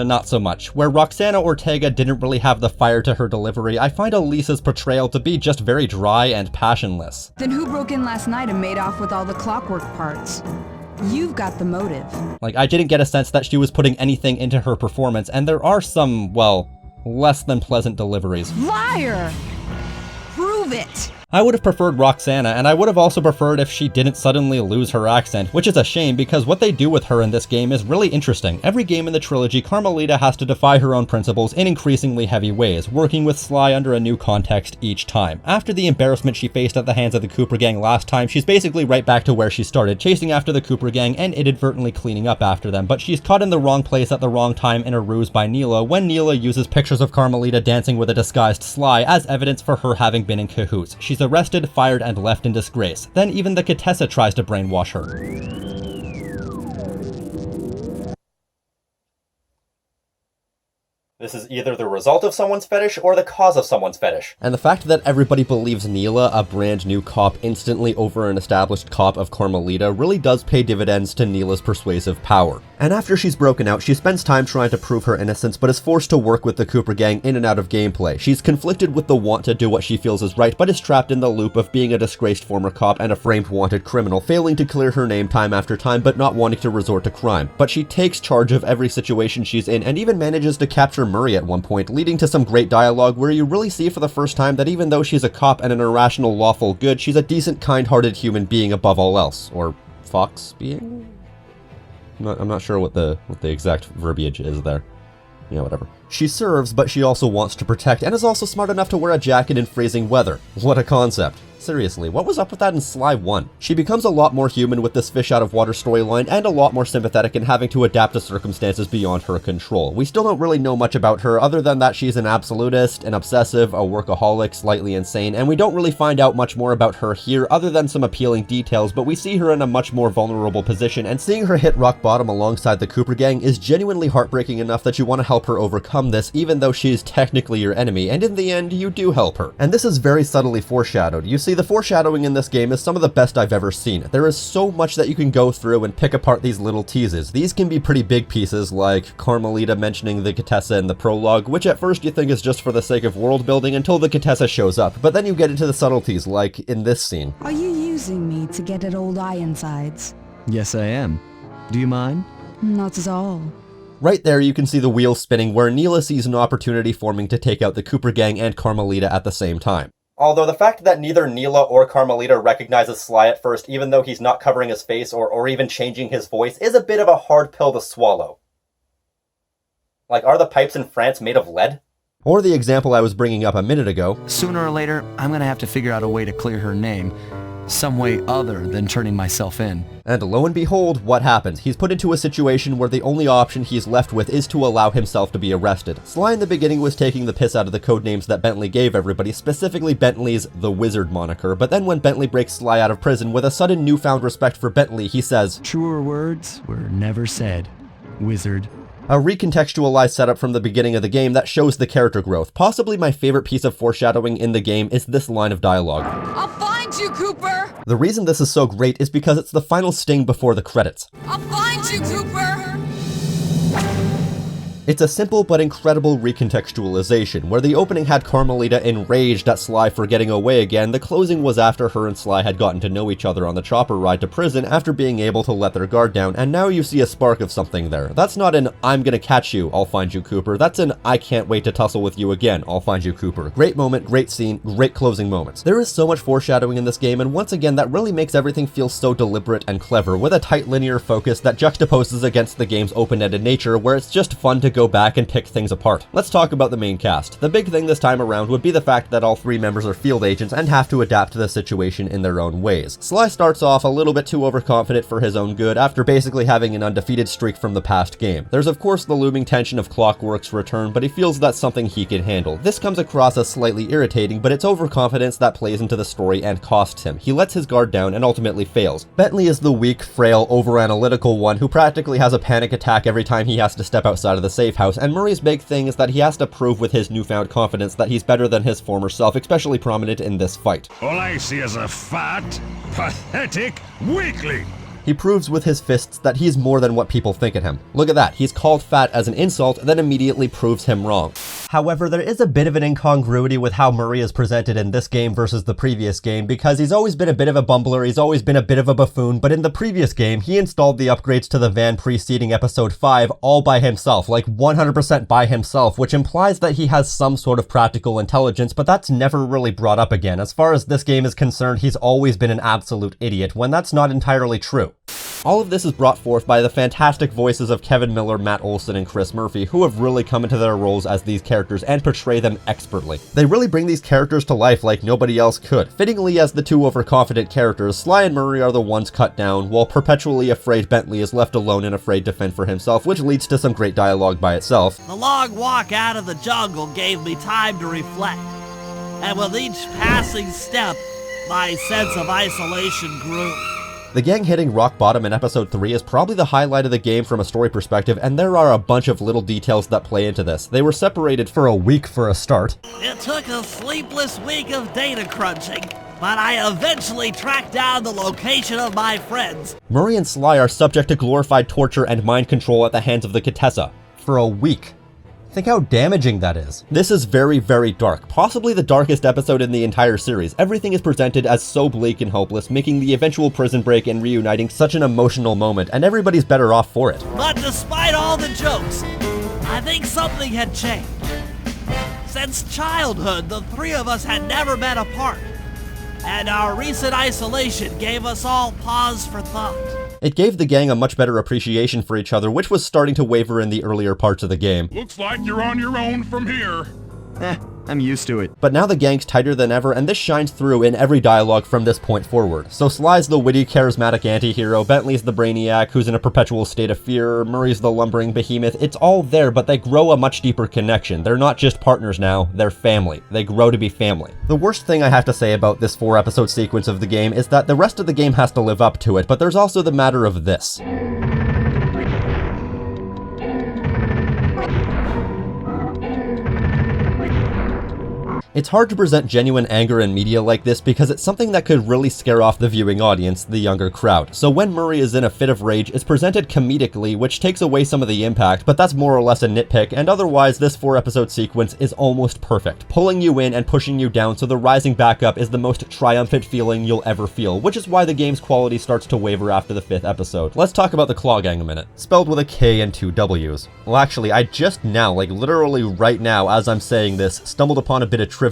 not so much. Where Roxana Ortega didn't really have the fire to her delivery, I find Elisa's portrayal to be just very dry and passionless. Then who broke in last night and made off with all the clockwork parts? You've got the motive. Like, I didn't get a sense that she was putting anything into her performance, and there are some, well, less than pleasant deliveries. Liar! Prove it! I would have preferred Roxana, and I would have also preferred if she didn't suddenly lose her accent, which is a shame because what they do with her in this game is really interesting. Every game in the trilogy, Carmelita has to defy her own principles in increasingly heavy ways, working with Sly under a new context each time. After the embarrassment she faced at the hands of the Cooper gang last time, she's basically right back to where she started, chasing after the Cooper gang and inadvertently cleaning up after them, but she's caught in the wrong place at the wrong time in a ruse by Neela when Neela uses pictures of Carmelita dancing with a disguised Sly as evidence for her having been in cahoots. She's arrested, fired, and left in disgrace. Then even the Contessa tries to brainwash her. This is either the result of someone's fetish or the cause of someone's fetish. And the fact that everybody believes Neela, a brand new cop, instantly over an established cop of Carmelita, really does pay dividends to Neela's persuasive power. And after she's broken out, she spends time trying to prove her innocence, but is forced to work with the Cooper gang in and out of gameplay. She's conflicted with the want to do what she feels is right, but is trapped in the loop of being a disgraced former cop and a framed wanted criminal, failing to clear her name time after time, but not wanting to resort to crime. But she takes charge of every situation she's in, and even manages to capture Murray at one point, leading to some great dialogue where you really see for the first time that even though she's a cop and an irrational lawful good, she's a decent, kind-hearted human being above all else. Or fox being? I'm not sure what the exact verbiage is there. Yeah, whatever. She serves, but she also wants to protect, and is also smart enough to wear a jacket in freezing weather. What a concept. Seriously, what was up with that in Sly 1? She becomes a lot more human with this fish-out-of-water storyline, and a lot more sympathetic in having to adapt to circumstances beyond her control. We still don't really know much about her, other than that she's an absolutist, an obsessive, a workaholic, slightly insane, and we don't really find out much more about her here, other than some appealing details, but we see her in a much more vulnerable position, and seeing her hit rock bottom alongside the Cooper gang is genuinely heartbreaking enough that you want to help her overcome this, even though she's technically your enemy, and in the end, you do help her. And this is very subtly foreshadowed. You see, the foreshadowing in this game is some of the best I've ever seen. There is so much that you can go through and pick apart these little teases. These can be pretty big pieces, like Carmelita mentioning the Contessa in the prologue, which at first you think is just for the sake of world building until the Contessa shows up, but then you get into the subtleties, like in this scene. Are you using me to get at old Ironsides? Yes, I am. Do you mind? Not at all. Right there you can see the wheel spinning where Neela sees an opportunity forming to take out the Cooper gang and Carmelita at the same time. Although the fact that neither Neela or Carmelita recognizes Sly at first, even though he's not covering his face or even changing his voice, is a bit of a hard pill to swallow. Like, are the pipes in France made of lead? Or the example I was bringing up a minute ago. Sooner or later, I'm gonna have to figure out a way to clear her name. Some way other than turning myself in. And lo and behold, what happens? He's put into a situation where the only option he's left with is to allow himself to be arrested. Sly in the beginning was taking the piss out of the codenames that Bentley gave everybody, specifically Bentley's The Wizard moniker, but then when Bentley breaks Sly out of prison, with a sudden newfound respect for Bentley, he says, "Truer words were never said, wizard." A recontextualized setup from the beginning of the game that shows the character growth. Possibly my favorite piece of foreshadowing in the game is this line of dialogue. I'll find you, Cooper! The reason this is so great is because it's the final sting before the credits. I'll find you, Cooper! It's a simple but incredible recontextualization. Where the opening had Carmelita enraged at Sly for getting away again, the closing was after her and Sly had gotten to know each other on the chopper ride to prison after being able to let their guard down, and now you see a spark of something there. That's not an "I'm gonna catch you, I'll find you, Cooper." That's an "I can't wait to tussle with you again, I'll find you, Cooper." Great moment, great scene, great closing moments. There is so much foreshadowing in this game, and once again that really makes everything feel so deliberate and clever, with a tight linear focus that juxtaposes against the game's open-ended nature, where it's just fun to go back and pick things apart. Let's talk about the main cast. The big thing this time around would be the fact that all three members are field agents and have to adapt to the situation in their own ways. Sly starts off a little bit too overconfident for his own good after basically having an undefeated streak from the past game. There's of course the looming tension of Clockwork's return, but he feels that's something he can handle. This comes across as slightly irritating, but it's overconfidence that plays into the story and costs him. He lets his guard down and ultimately fails. Bentley is the weak, frail, over-analytical one who practically has a panic attack every time he has to step outside of the safe house, and Murray's big thing is that he has to prove with his newfound confidence that he's better than his former self, especially prominent in this fight. All I see is a fat, pathetic weakling. He proves with his fists that he's more than what people think of him. Look at that, he's called fat as an insult, then immediately proves him wrong. However, there is a bit of an incongruity with how Murray is presented in this game versus the previous game, because he's always been a bit of a bumbler, he's always been a bit of a buffoon, but in the previous game, he installed the upgrades to the van preceding episode 5 all by himself, like 100% by himself, which implies that he has some sort of practical intelligence, but that's never really brought up again. As far as this game is concerned, he's always been an absolute idiot, when that's not entirely true. All of this is brought forth by the fantastic voices of Kevin Miller, Matt Olson, and Chris Murphy, who have really come into their roles as these characters and portray them expertly. They really bring these characters to life like nobody else could. Fittingly, as the two overconfident characters, Sly and Murray are the ones cut down, while perpetually afraid Bentley is left alone and afraid to fend for himself, which leads to some great dialogue by itself. The long walk out of the jungle gave me time to reflect, and with each passing step, my sense of isolation grew. The gang hitting rock bottom in episode 3 is probably the highlight of the game from a story perspective, and there are a bunch of little details that play into this. They were separated for a week for a start. It took a sleepless week of data crunching, but I eventually tracked down the location of my friends. Murray and Sly are subject to glorified torture and mind control at the hands of the Contessa. For a week. Think how damaging that is. This is very, very dark. Possibly the darkest episode in the entire series. Everything is presented as so bleak and hopeless, making the eventual prison break and reuniting such an emotional moment, and everybody's better off for it. But despite all the jokes, I think something had changed. Since childhood, the three of us had never been apart, and our recent isolation gave us all pause for thought. It gave the gang a much better appreciation for each other, which was starting to waver in the earlier parts of the game. Looks like you're on your own from here. I'm used to it. But now the gang's tighter than ever, and this shines through in every dialogue from this point forward. So Sly's the witty, charismatic anti-hero, Bentley's the brainiac who's in a perpetual state of fear, Murray's the lumbering behemoth. It's all there, but they grow a much deeper connection. They're not just partners now, they're family. They grow to be family. The worst thing I have to say about this 4-episode sequence of the game is that the rest of the game has to live up to it, but there's also the matter of this. It's hard to present genuine anger in media like this because it's something that could really scare off the viewing audience, the younger crowd. So when Murray is in a fit of rage, it's presented comedically, which takes away some of the impact, but that's more or less a nitpick, and otherwise this 4-episode sequence is almost perfect, pulling you in and pushing you down so the rising back up is the most triumphant feeling you'll ever feel, which is why the game's quality starts to waver after the 5th episode. Let's talk about the Claw Gang a minute. Spelled with a K and 2 W's. Well actually, I just now, like literally right now as I'm saying this, stumbled upon a bit of trivia.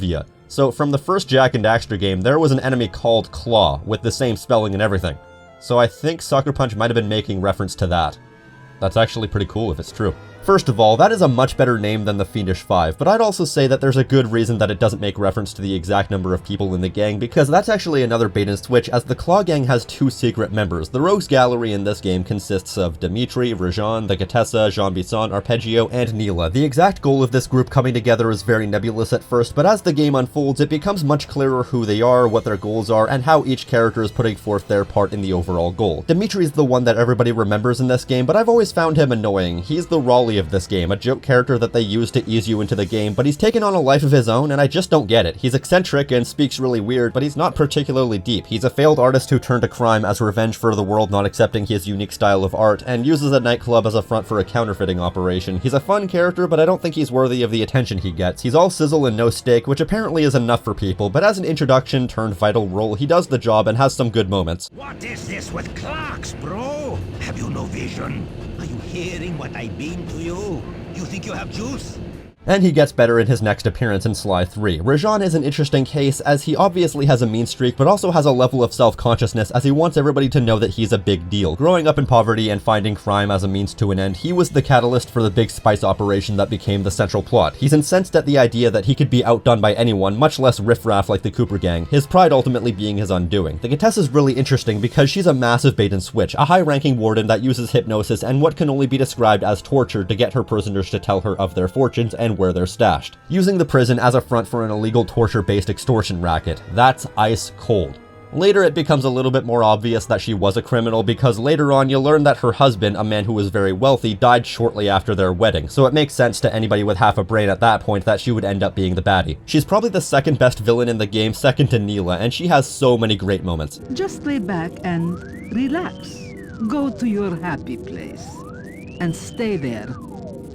So from the first Jak and Daxter game, there was an enemy called Claw, with the same spelling and everything. So I think Sucker Punch might have been making reference to that. That's actually pretty cool if it's true. First of all, that is a much better name than the Fiendish Five, but I'd also say that there's a good reason that it doesn't make reference to the exact number of people in the gang, because that's actually another bait and switch, as the Claw Gang has 2 secret members. The Rogues Gallery in this game consists of Dimitri, Rajan, the Contessa, Jean Bisson, Arpeggio, and Neela. The exact goal of this group coming together is very nebulous at first, but as the game unfolds, it becomes much clearer who they are, what their goals are, and how each character is putting forth their part in the overall goal. Dimitri's the one that everybody remembers in this game, but I've always found him annoying. He's the Raleigh of this game, a joke character that they use to ease you into the game, but he's taken on a life of his own, and I just don't get it. He's eccentric and speaks really weird, but he's not particularly deep. He's a failed artist who turned to crime as revenge for the world not accepting his unique style of art, and uses a nightclub as a front for a counterfeiting operation. He's a fun character, but I don't think he's worthy of the attention he gets. He's all sizzle and no steak, which apparently is enough for people, but as an introduction turned vital role, he does the job and has some good moments. What is this with clocks, bro? Have you no vision? Are you hearing what I mean to you? You think you have juice? And he gets better in his next appearance in Sly 3. Rajan is an interesting case, as he obviously has a mean streak, but also has a level of self-consciousness, as he wants everybody to know that he's a big deal. Growing up in poverty and finding crime as a means to an end, he was the catalyst for the big spice operation that became the central plot. He's incensed at the idea that he could be outdone by anyone, much less riffraff like the Cooper gang, his pride ultimately being his undoing. The Contessa's really interesting because she's a massive bait and switch, a high-ranking warden that uses hypnosis and what can only be described as torture to get her prisoners to tell her of their fortunes and where they're stashed, using the prison as a front for an illegal torture-based extortion racket. That's ice cold. Later, it becomes a little bit more obvious that she was a criminal, because later on you learn that her husband, a man who was very wealthy, died shortly after their wedding, so it makes sense to anybody with half a brain at that point that she would end up being the baddie. She's probably the second best villain in the game, second to Neela, and she has so many great moments. Just lay back and relax. Go to your happy place and stay there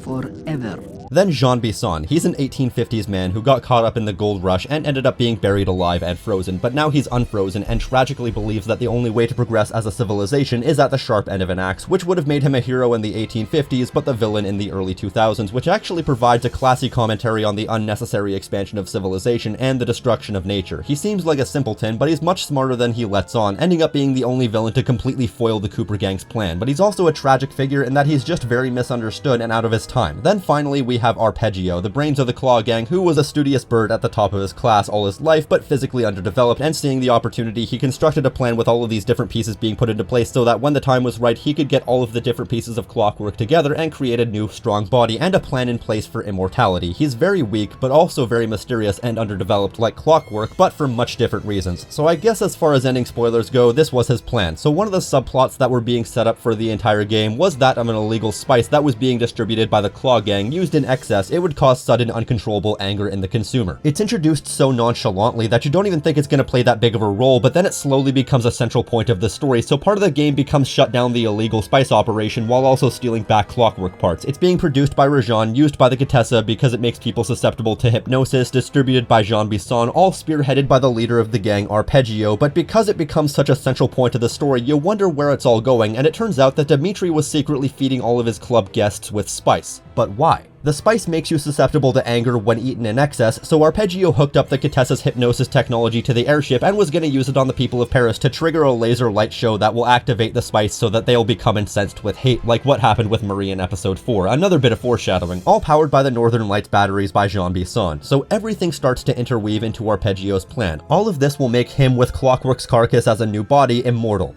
forever. Then Jean Bisson. He's an 1850s man who got caught up in the gold rush and ended up being buried alive and frozen, but now he's unfrozen and tragically believes that the only way to progress as a civilization is at the sharp end of an axe, which would have made him a hero in the 1850s, but the villain in the early 2000s, which actually provides a classy commentary on the unnecessary expansion of civilization and the destruction of nature. He seems like a simpleton, but he's much smarter than he lets on, ending up being the only villain to completely foil the Cooper gang's plan, but he's also a tragic figure in that he's just very misunderstood and out of his time. Then finally we have Arpeggio, the brains of the Claw Gang, who was a studious bird at the top of his class all his life, but physically underdeveloped, and seeing the opportunity, he constructed a plan with all of these different pieces being put into place so that when the time was right, he could get all of the different pieces of clockwork together and create a new strong body and a plan in place for immortality. He's very weak, but also very mysterious and underdeveloped like clockwork, but for much different reasons. So I guess as far as ending spoilers go, this was his plan. So one of the subplots that were being set up for the entire game was that of an illegal spice that was being distributed by the Claw Gang. Used in excess, it would cause sudden uncontrollable anger in the consumer. It's introduced so nonchalantly that you don't even think it's going to play that big of a role, but then it slowly becomes a central point of the story, so part of the game becomes shut down the illegal spice operation while also stealing back clockwork parts. It's being produced by Rajan, used by the Contessa because it makes people susceptible to hypnosis, distributed by Jean Bisson, all spearheaded by the leader of the gang, Arpeggio, but because it becomes such a central point of the story, you wonder where it's all going, and it turns out that Dimitri was secretly feeding all of his club guests with spice. But why? The spice makes you susceptible to anger when eaten in excess, so Arpeggio hooked up the Contessa's hypnosis technology to the airship and was going to use it on the people of Paris to trigger a laser light show that will activate the spice so that they'll become incensed with hate, like what happened with Marie in episode 4, another bit of foreshadowing, all powered by the Northern Lights batteries by Jean Bisson. So everything starts to interweave into Arpeggio's plan. All of this will make him, with Clockwork's carcass as a new body, immortal.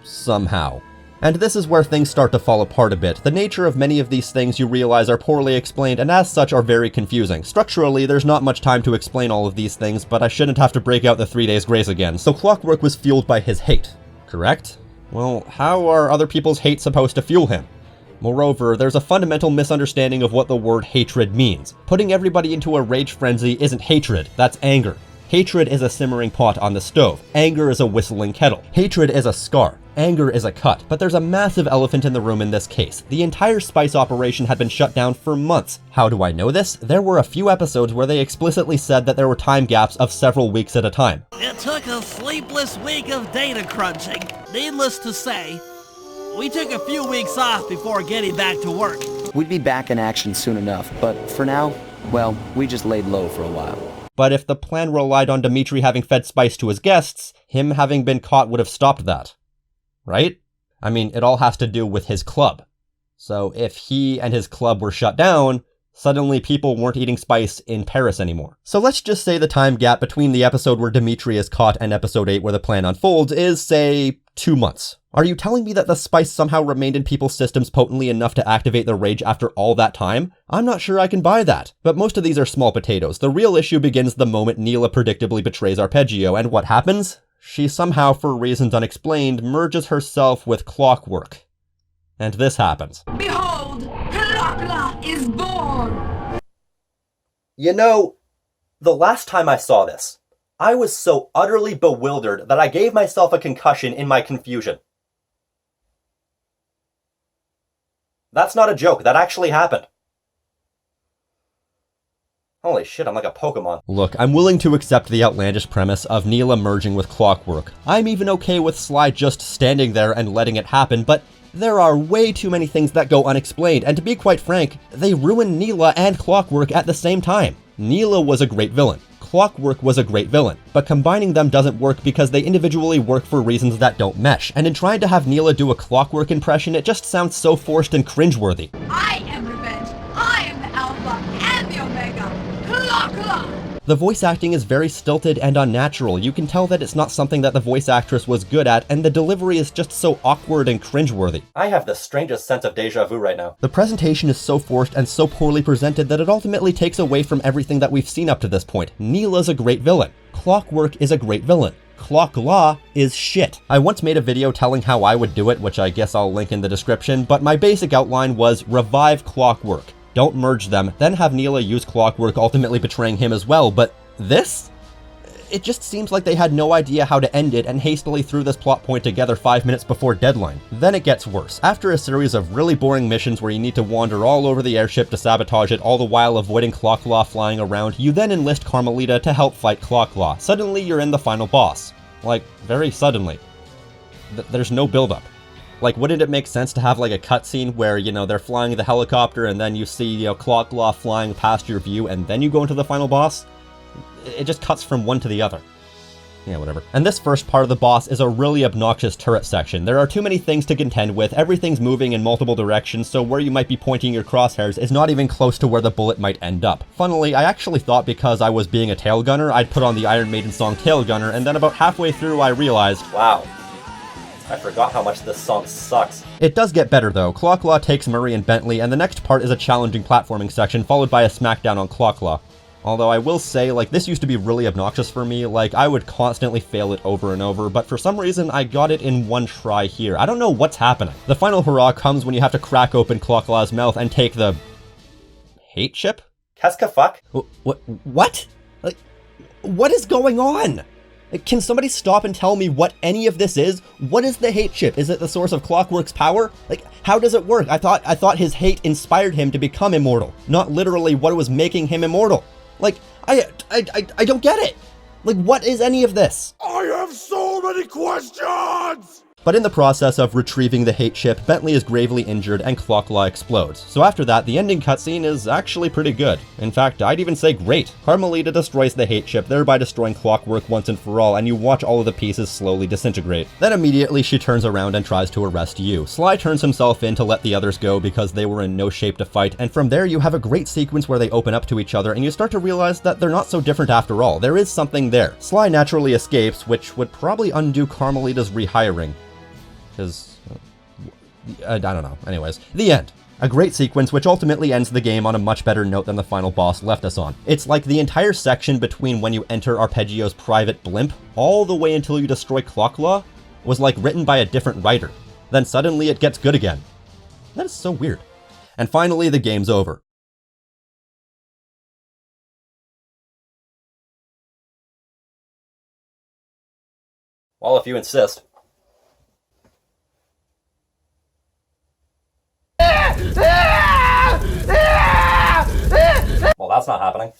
Somehow. And this is where things start to fall apart a bit. The nature of many of these things you realize are poorly explained and as such are very confusing. Structurally, there's not much time to explain all of these things, but I shouldn't have to break out the 3 days grace again. So Clockwork was fueled by his hate, correct? Well, how are other people's hate supposed to fuel him? Moreover, there's a fundamental misunderstanding of what the word hatred means. Putting everybody into a rage frenzy isn't hatred, that's anger. Hatred is a simmering pot on the stove. Anger is a whistling kettle. Hatred is a scar. Anger is a cut. But there's a massive elephant in the room in this case. The entire spice operation had been shut down for months. How do I know this? There were a few episodes where they explicitly said that there were time gaps of several weeks at a time. It took a sleepless week of data crunching. Needless to say, we took a few weeks off before getting back to work. We'd be back in action soon enough, but for now, well, we just laid low for a while. But if the plan relied on Dimitri having fed spice to his guests, him having been caught would have stopped that. Right? I mean, it all has to do with his club. So if he and his club were shut down, suddenly people weren't eating spice in Paris anymore. So let's just say the time gap between the episode where Dimitri is caught and episode 8 where the plan unfolds is, say, 2 months. Are you telling me that the spice somehow remained in people's systems potently enough to activate their rage after all that time? I'm not sure I can buy that. But most of these are small potatoes. The real issue begins the moment Neela predictably betrays Arpeggio, and what happens? She somehow, for reasons unexplained, merges herself with Clockwork. And this happens. Behold, Clockla is born! You know, the last time I saw this, I was so utterly bewildered that I gave myself a concussion in my confusion. That's not a joke, that actually happened. Holy shit, I'm like a Pokemon. Look, I'm willing to accept the outlandish premise of Neela merging with Clockwork. I'm even okay with Sly just standing there and letting it happen, but there are way too many things that go unexplained, and to be quite frank, they ruin Neela and Clockwork at the same time. Neela was a great villain. Clockwork was a great villain, but combining them doesn't work because they individually work for reasons that don't mesh, and in trying to have Neela do a Clockwork impression, it just sounds so forced and cringeworthy. I am revenge. I am the Alpha and the Omega. Clockla! The voice acting is very stilted and unnatural. You can tell that it's not something that the voice actress was good at, and the delivery is just so awkward and cringeworthy. I have the strangest sense of deja vu right now. The presentation is so forced and so poorly presented that it ultimately takes away from everything that we've seen up to this point. Neela's a great villain. Clockwork is a great villain. Clockla is shit. I once made a video telling how I would do it, which I guess I'll link in the description, but my basic outline was revive Clockwork. Don't merge them, then have Neela use Clockwork, ultimately betraying him as well, but this? It just seems like they had no idea how to end it and hastily threw this plot point together 5 minutes before deadline. Then it gets worse. After a series of really boring missions where you need to wander all over the airship to sabotage it, all the while avoiding Clockla flying around, you then enlist Carmelita to help fight Clockla. Suddenly you're in the final boss. Like, very suddenly. There's no build-up. Like, wouldn't it make sense to have like a cutscene where, you know, they're flying the helicopter and then you see, you know, Clockla flying past your view and then you go into the final boss? It just cuts from one to the other. Yeah, whatever. And this first part of the boss is a really obnoxious turret section. There are too many things to contend with, everything's moving in multiple directions, so where you might be pointing your crosshairs is not even close to where the bullet might end up. Funnily, I actually thought because I was being a tail gunner, I'd put on the Iron Maiden song Tail Gunner, and then about halfway through I realized, wow, I forgot how much this song sucks. It does get better though. Clockla takes Murray and Bentley, and the next part is a challenging platforming section, followed by a smackdown on Clockla. Although I will say, like, this used to be really obnoxious for me, like, I would constantly fail it over and over, but for some reason I got it in one try here. I don't know what's happening. The final hurrah comes when you have to crack open Clockla's mouth and take the... hate chip? Keska fuck? What? Like, what is going on? Can somebody stop and tell me what any of this is? What is the hate chip? Is it the source of Clockwork's power? Like, how does it work? I thought his hate inspired him to become immortal, not literally what was making him immortal. Like, I don't get it. Like, what is any of this? I have so many questions! But in the process of retrieving the hate chip, Bentley is gravely injured and Clockla explodes. So after that, the ending cutscene is actually pretty good. In fact, I'd even say great. Carmelita destroys the hate chip, thereby destroying Clockwork once and for all, and you watch all of the pieces slowly disintegrate. Then immediately she turns around and tries to arrest you. Sly turns himself in to let the others go because they were in no shape to fight, and from there you have a great sequence where they open up to each other and you start to realize that they're not so different after all. There is something there. Sly naturally escapes, which would probably undo Carmelita's rehiring. Because, I don't know. Anyways, the end. A great sequence which ultimately ends the game on a much better note than the final boss left us on. It's like the entire section between when you enter Arpeggio's private blimp, all the way until you destroy Clockla, was like written by a different writer. Then suddenly it gets good again. That is so weird. And finally, the game's over. Well, if you insist. Well, that's not happening.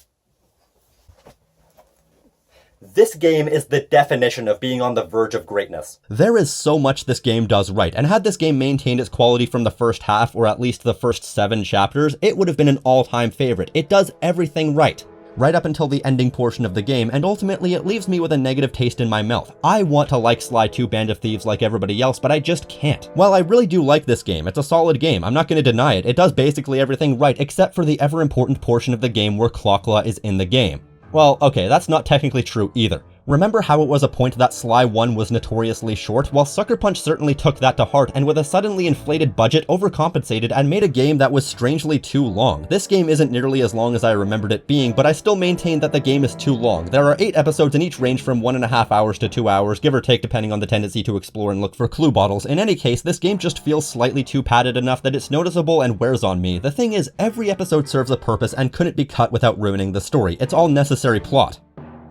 This game is the definition of being on the verge of greatness. There is so much this game does right, and had this game maintained its quality from the first half, or at least the first 7 chapters, it would have been an all-time favorite. It does everything right. right up until the ending portion of the game, and ultimately it leaves me with a negative taste in my mouth. I want to like Sly 2 Band of Thieves like everybody else, but I just can't. While I really do like this game, it's a solid game, I'm not going to deny it. It does basically everything right, except for the ever-important portion of the game where Clockla is in the game. Well, okay, that's not technically true either. Remember how it was a point that Sly 1 was notoriously short? Well, Sucker Punch certainly took that to heart, and with a suddenly inflated budget, overcompensated and made a game that was strangely too long. This game isn't nearly as long as I remembered it being, but I still maintain that the game is too long. There are 8 episodes and each range from 1.5 hours to 2 hours, give or take depending on the tendency to explore and look for clue bottles. In any case, this game just feels slightly too padded enough that it's noticeable and wears on me. The thing is, every episode serves a purpose and couldn't be cut without ruining the story. It's all necessary plot.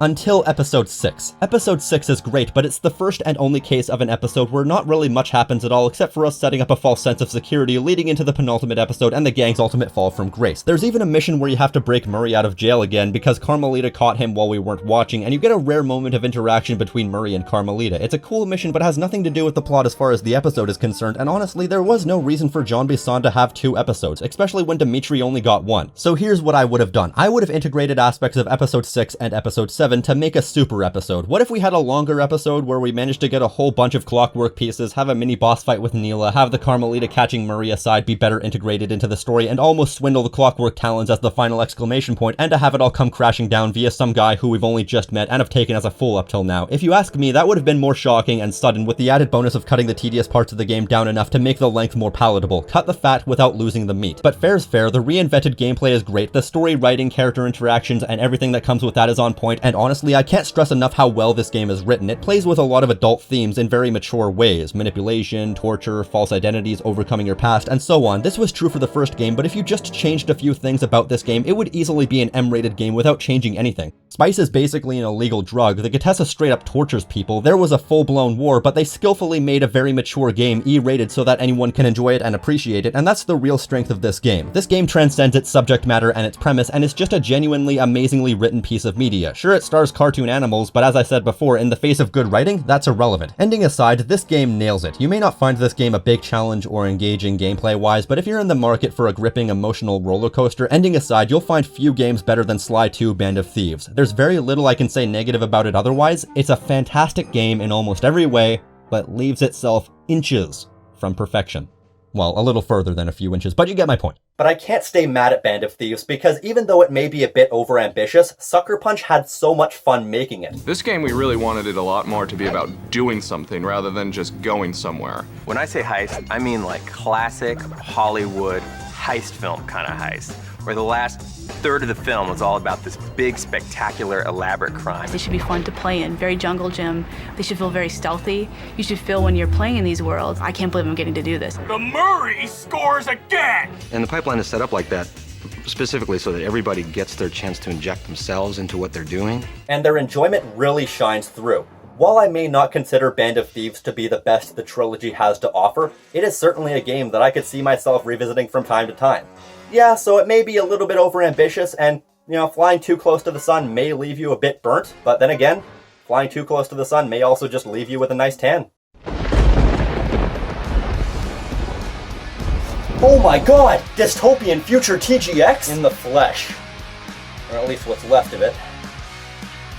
Until episode 6. Episode 6 is great, but it's the first and only case of an episode where not really much happens at all except for us setting up a false sense of security leading into the penultimate episode and the gang's ultimate fall from grace. There's even a mission where you have to break Murray out of jail again because Carmelita caught him while we weren't watching, and you get a rare moment of interaction between Murray and Carmelita. It's a cool mission but has nothing to do with the plot as far as the episode is concerned, and honestly there was no reason for Jean Bisson to have 2 episodes, especially when Dimitri only got 1. So here's what I would have done. I would have integrated aspects of episode 6 and episode 7 to make a super episode. What if we had a longer episode where we managed to get a whole bunch of clockwork pieces, have a mini boss fight with Neela, have the Carmelita catching Murray aside be better integrated into the story, and almost swindle the clockwork talons as the final exclamation point, and to have it all come crashing down via some guy who we've only just met and have taken as a fool up till now? If you ask me, that would have been more shocking and sudden, with the added bonus of cutting the tedious parts of the game down enough to make the length more palatable. Cut the fat without losing the meat. But fair's fair, the reinvented gameplay is great, the story, writing, character interactions, and everything that comes with that is on point, and honestly, I can't stress enough how well this game is written. It plays with a lot of adult themes in very mature ways. Manipulation, torture, false identities, overcoming your past, and so on. This was true for the first game, but if you just changed a few things about this game, it would easily be an M-rated game without changing anything. Spice is basically an illegal drug, the Contessa straight up tortures people, there was a full-blown war, but they skillfully made a very mature game E-rated so that anyone can enjoy it and appreciate it, and that's the real strength of this game. This game transcends its subject matter and its premise, and it's just a genuinely amazingly written piece of media. Sure, it stars cartoon animals, but as I said before, in the face of good writing, that's irrelevant. Ending aside, this game nails it. You may not find this game a big challenge or engaging gameplay-wise, but if you're in the market for a gripping emotional roller coaster, ending aside, you'll find few games better than Sly 2 Band of Thieves. There's very little I can say negative about it otherwise. It's a fantastic game in almost every way, but leaves itself inches from perfection. Well, a little further than a few inches, but you get my point. But I can't stay mad at Band of Thieves because even though it may be a bit overambitious, Sucker Punch had so much fun making it. This game, we really wanted it a lot more to be about doing something rather than just going somewhere. When I say heist, I mean like classic Hollywood heist film kind of heist, where the last third of the film was all about this big, spectacular, elaborate crime. They should be fun to play in, very jungle gym. They should feel very stealthy. You should feel when you're playing in these worlds, I can't believe I'm getting to do this. The Murray scores again! And the pipeline is set up like that, specifically so that everybody gets their chance to inject themselves into what they're doing. And their enjoyment really shines through. While I may not consider Band of Thieves to be the best the trilogy has to offer, it is certainly a game that I could see myself revisiting from time to time. Yeah, so it may be a little bit overambitious, and, flying too close to the sun may leave you a bit burnt, but then again, flying too close to the sun may also just leave you with a nice tan. Oh my god! Dystopian future TGX? In the flesh. Or at least what's left of it.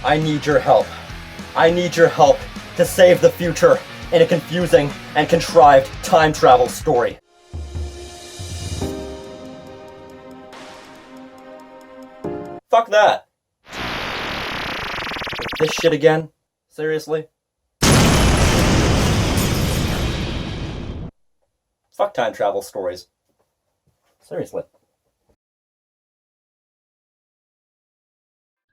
I need your help. I need your help to save the future in a confusing and contrived time travel story. Fuck that. This shit again? Seriously? Fuck time travel stories. Seriously.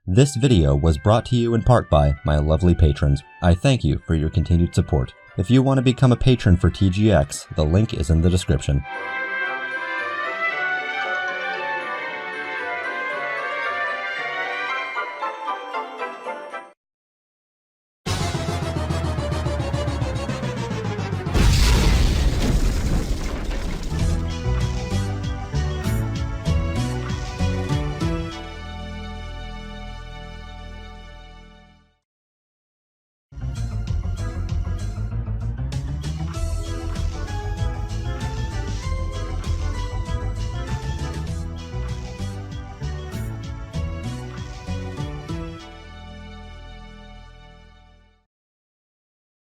This video was brought to you in part by my lovely patrons. I thank you for your continued support. If you want to become a patron for TGX, the link is in the description.